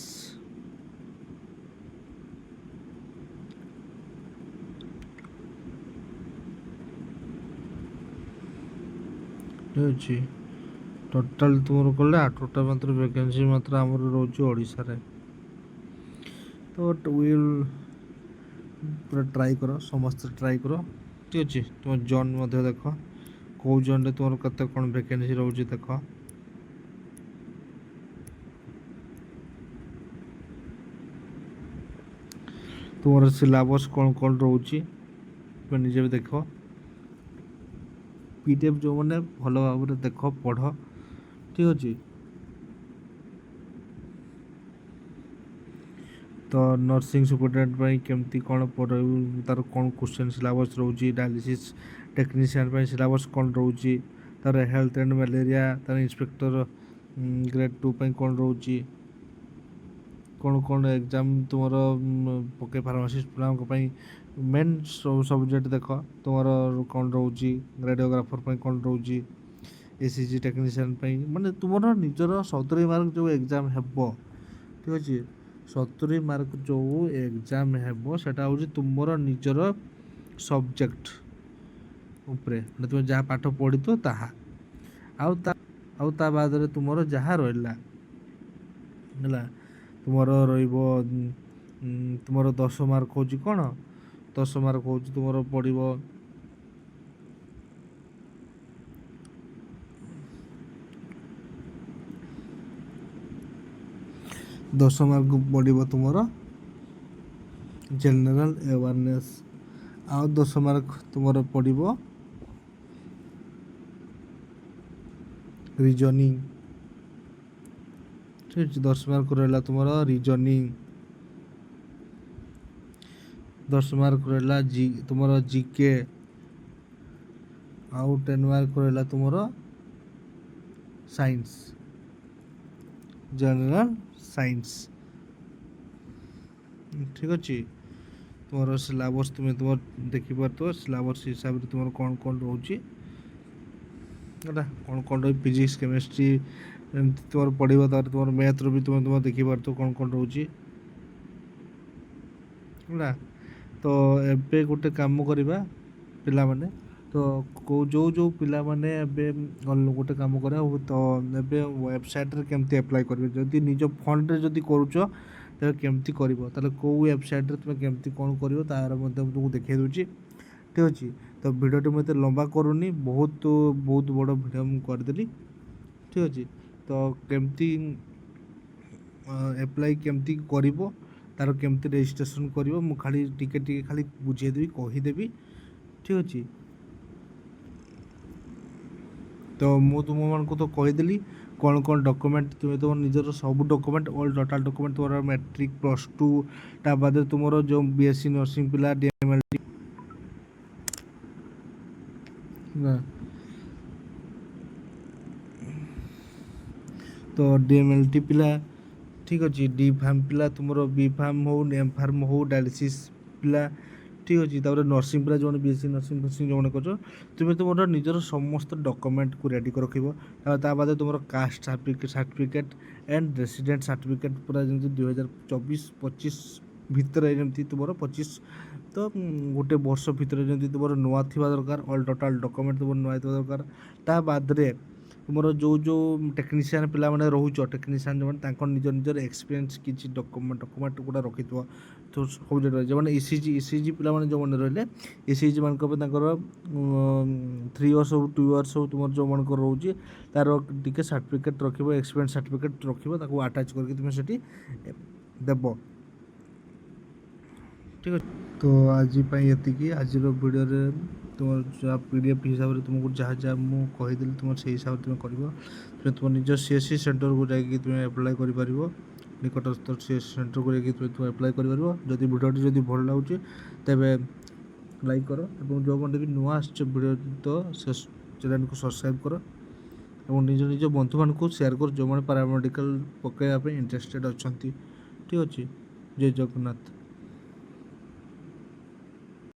अच्छी टोटाल तुम कले 8टा मात्र वैकेंसी मात्र आमर रोचे ओडिशा रे तो विल पूरा ट्राई करो समस्त ट्राई करो ठीक अच्छे तुम जॉन देख କେଉଁ ଜୋନ୍ରେ ତୁମର କେତେ କ'ଣ ଭ୍ୟାକେନ୍ସି ରହୁଛି ଦେଖ। ତୁମର ସିଲାବସ୍ କ'ଣ କ'ଣ ରହୁଛି ତୁମେ ନିଜେ ବି ଦେଖ। PDF ଯେଉଁମାନେ ଭଲ ଭାବରେ ଦେଖ ପଢ଼, ଠିକ୍ ଅଛି। ତ ନର୍ସିଂ ସୁପରିଟେଣ୍ଡେଣ୍ଟ ପାଇଁ କେମିତି କ'ଣ ପଢ଼ାଇବୁ, ତା'ର କ'ଣ କ୍ୱେଶ୍ଚନ୍ ସିଲାବସ୍ ରହୁଛି। ଡାୟାଲିସିସ୍ ଟେକ୍ନିସିଆନ୍ ପାଇଁ ସିଲାବସ୍ କ'ଣ ରହୁଛି। ତା'ର ହେଲ୍ଥ ଆଣ୍ଡ ମ୍ୟାଲେରିଆ, ତା'ର ଇନ୍ସପେକ୍ଟର ଗ୍ରେଡ୍ 2 ପାଇଁ କ'ଣ ରହୁଛି। କ'ଣ କ'ଣ ଏକ୍ଜାମ୍ ତୁମର ପକେଇ ଫାର୍ମାସିଷ୍ଟ ପିଲାଙ୍କ ପାଇଁ ମେନ୍ ସବଜେକ୍ଟ ଦେଖ ତୁମର କ'ଣ ରହୁଛି। ରେଡ଼ିଓଗ୍ରାଫର ପାଇଁ କ'ଣ ରହୁଛି। ECG ଟେକ୍ନିସିଆନ୍ ପାଇଁ ମାନେ ତୁମର ନିଜର 70 ମାର୍କ ଯେଉଁ ଏକ୍ଜାମ୍ ହେବ, ଠିକ୍ ଅଛି। 70 ମାର୍କ ଯେଉଁ ଏକ୍ଜାମ୍ ହେବ ସେଟା ହେଉଛି ତୁମର ନିଜର ସବଜେକ୍ଟ ଉପରେ, ମାନେ ତୁମେ ଯାହା ପାଠ ପଢ଼ିଥିବ ତାହା, ଆଉ ତା ବାଦରେ ତୁମର ଯାହା ରହିଲା ହେଲା। ତୁମର ରହିବ ତୁମର 10 ମାର୍କ ହେଉଛି କ'ଣ, 10 ମାର୍କ ହେଉଛି ତୁମର ପଡ଼ିବ ତୁମର ଜେନେରାଲ୍ ଆୱାରନେସ୍, ଆଉ 10 ମାର୍କ ତୁମର ପଡ଼ିବ ରିଜନିଂ, ଠିକ୍ ଅଛି। 10 ମାର୍କ ରହିଲା ତୁମର ରିଜନିଂ, 10 ମାର୍କ ରହିଲା ତୁମର GK, ଆଉ 10 ମାର୍କ ରହିଲା ତୁମର ସାଇନ୍ସ, ଜେନେରାଲ୍ ସାଇନ୍ସ, ଠିକ୍ ଅଛି। ତୁମର ସିଲାବସ୍ ତୁମର ଦେଖିପାରୁଥିବ, ସିଲାବସ୍ ହିସାବରେ ତୁମର କ'ଣ କ'ଣ ରହୁଛି ହେଲା। କ'ଣ କ'ଣ ରହୁଛି ଫିଜିକ୍ସ କେମିଷ୍ଟ୍ରି ଏମିତି ତୁମର ପଢ଼ିବ। ତାପରେ ତୁମର ମ୍ୟାଥ୍ର ବି ତୁମର ଦେଖିପାରୁଥିବ କ'ଣ କ'ଣ ରହୁଛି ହେଲା। ତ ଏବେ ଗୋଟେ କାମ କରିବା ପିଲାମାନେ, ତ ଯେଉଁ ପିଲାମାନେ ଏବେ ଗୋଟେ କାମ କରିବା, ତ ଏବେ ୱେବସାଇଟ୍ରେ କେମିତି ଆପ୍ଲାଏ କରିବେ। ଯଦି ନିଜ ଫଣ୍ଡରେ ଯଦି କରୁଛ ତେବେ କେମିତି କରିବ, ତାହେଲେ କେଉଁ ୱେବସାଇଟ୍ରେ ତୁମେ କେମିତି କ'ଣ କରିବ ତାର ମଧ୍ୟ ମୁଁ ତୁମକୁ ଦେଖାଇ ଦେଉଛି, ଠିକ୍ ଅଛି। ତ ଭିଡ଼ିଓଟି ମୁଁ ଏତେ ଲମ୍ବା କରୁନି, ବହୁତ ବଡ଼ ଭିଡ଼ିଓ ମୁଁ କରିଦେଲି, ଠିକ୍ ଅଛି। ତ କେମିତି ଆପ୍ଲାଏ କେମିତି କରିବ, ତାର କେମିତି ରେଜିଷ୍ଟ୍ରେସନ୍ କରିବ ମୁଁ ଟିକେ ଖାଲି ବୁଝେଇଦେବି, କହିଦେବି, ଠିକ୍ ଅଛି। ତ ମୁଁ ତୁମମାନଙ୍କୁ ତ କହିଦେଲି କ'ଣ କ'ଣ ଡକୁମେଣ୍ଟ ତୁମେ ତୁମର ନିଜର ସବୁ ଡକୁମେଣ୍ଟ ଅଲ୍ ଟୋଟାଲ୍ ଡକୁମେଣ୍ଟ ତୁମର ମ୍ୟାଟ୍ରିକ୍ +2 ତା ବାଦରେ ତୁମର ଯେଉଁ BSc ନର୍ସିଂ ପିଲା DMLT ତ DMLT ପିଲା, ଠିକ୍ ଅଛି। D ଫାର୍ମ ପିଲା, ତୁମର B ଫାର୍ମ ହଉ M ଫାର୍ମ ହଉ, ଡାୟାଲିସିସ୍ ପିଲା, ଠିକ୍ ଅଛି। ତାପରେ ନର୍ସିଂ ପିଲା ଯେଉଁମାନେ BSc ନର୍ସିଂ ଯେଉଁମାନେ କରୁଛ, ତୁମେ ତୁମର ନିଜର ସମସ୍ତ ଡକୁମେଣ୍ଟକୁ ରେଡ଼ି କରି ରଖିବ। ତା ବାଦେ ତୁମର caste certificate and resident certificate ପୁରା ଯେମିତି 2024-25 ଭିତରେ ଯେମିତି ତୁମର 25 ତ ଗୋଟେ ବର୍ଷ ଭିତରେ ଯେମିତି ତୁମର ନୂଆ ଥିବା ଦରକାର। ଅଲ୍ ଟୋଟାଲ୍ ଡକୁମେଣ୍ଟ ତୁମର ନୂଆ ଥିବା ଦରକାର। ତା ବାଦରେ ତୁମର ଯେଉଁ ଟେକ୍ନିସିଆନ୍ ପିଲାମାନେ ରହୁଛ, ଟେକ୍ନିସିଆନ୍ ଯେଉଁମାନେ ତାଙ୍କର ନିଜର ଏକ୍ସପିରିଏନ୍ସ କିଛି ଡକୁମେଣ୍ଟ ଗୁଡ଼ା ରଖିଥିବ। ତ ସବଜେକ୍ଟ ଯେଉଁମାନେ ECG ପିଲାମାନେ ଯେଉଁମାନେ ରହିଲେ, ECG ମାନଙ୍କ ପାଇଁ ତାଙ୍କର 3 ଇୟର୍ସ ହଉ 2 ଇୟର୍ସ ହଉ ତୁମର ଯେଉଁମାନଙ୍କର ରହୁଛି ତାର ଟିକେ ସାର୍ଟିଫିକେଟ୍ ରଖିବ, ଏକ୍ସପିରିଏନ୍ସ ସାର୍ଟିଫିକେଟ୍ ରଖିବ, ତାକୁ ଆଟାଚ୍ କରିକି ତୁମେ ସେଠି ଦେବ, ଠିକ୍ ଅଛି। ତ ଆଜି ପାଇଁ ଏତିକି। ଆଜିର ଭିଡ଼ିଓରେ ତୁମର ଯାହା PDF ହିସାବରେ ତୁମକୁ ଯାହା ମୁଁ କହିଦେଲି ତୁମର ସେଇ ହିସାବରେ ତୁମେ କରିବ। ତୁମେ ତୁମ ନିଜ CSC ସେଣ୍ଟରକୁ ଯାଇକି ତୁମେ ଆପ୍ଲାଏ କରିପାରିବ, ନିକଟସ୍ଥ CSC ସେଣ୍ଟରକୁ ଯାଇକି ତୁମେ ଆପ୍ଲାଏ କରିପାରିବ। ଯଦି ଭିଡ଼ିଓଟି ଯଦି ଭଲ ଲାଗୁଛି ତେବେ ଲାଇକ୍ କର, ଏବଂ ଯେଉଁମାନେ ବି ନୂଆ ଆସିଛ ଭିଡ଼ିଓ ତ ସେ ଚ୍ୟାନେଲକୁ ସବସ୍କ୍ରାଇବ୍ କର, ଏବଂ ନିଜ ବନ୍ଧୁମାନଙ୍କୁ ସେୟାର କର ଯେଉଁମାନେ ପାରାମେଡ଼ିକାଲ ପକାଇବା ପାଇଁ ଇଣ୍ଟରେଷ୍ଟେଡ଼ ଅଛନ୍ତି, ଠିକ୍ ଅଛି। ଜୟ ଜଗନ୍ନାଥ।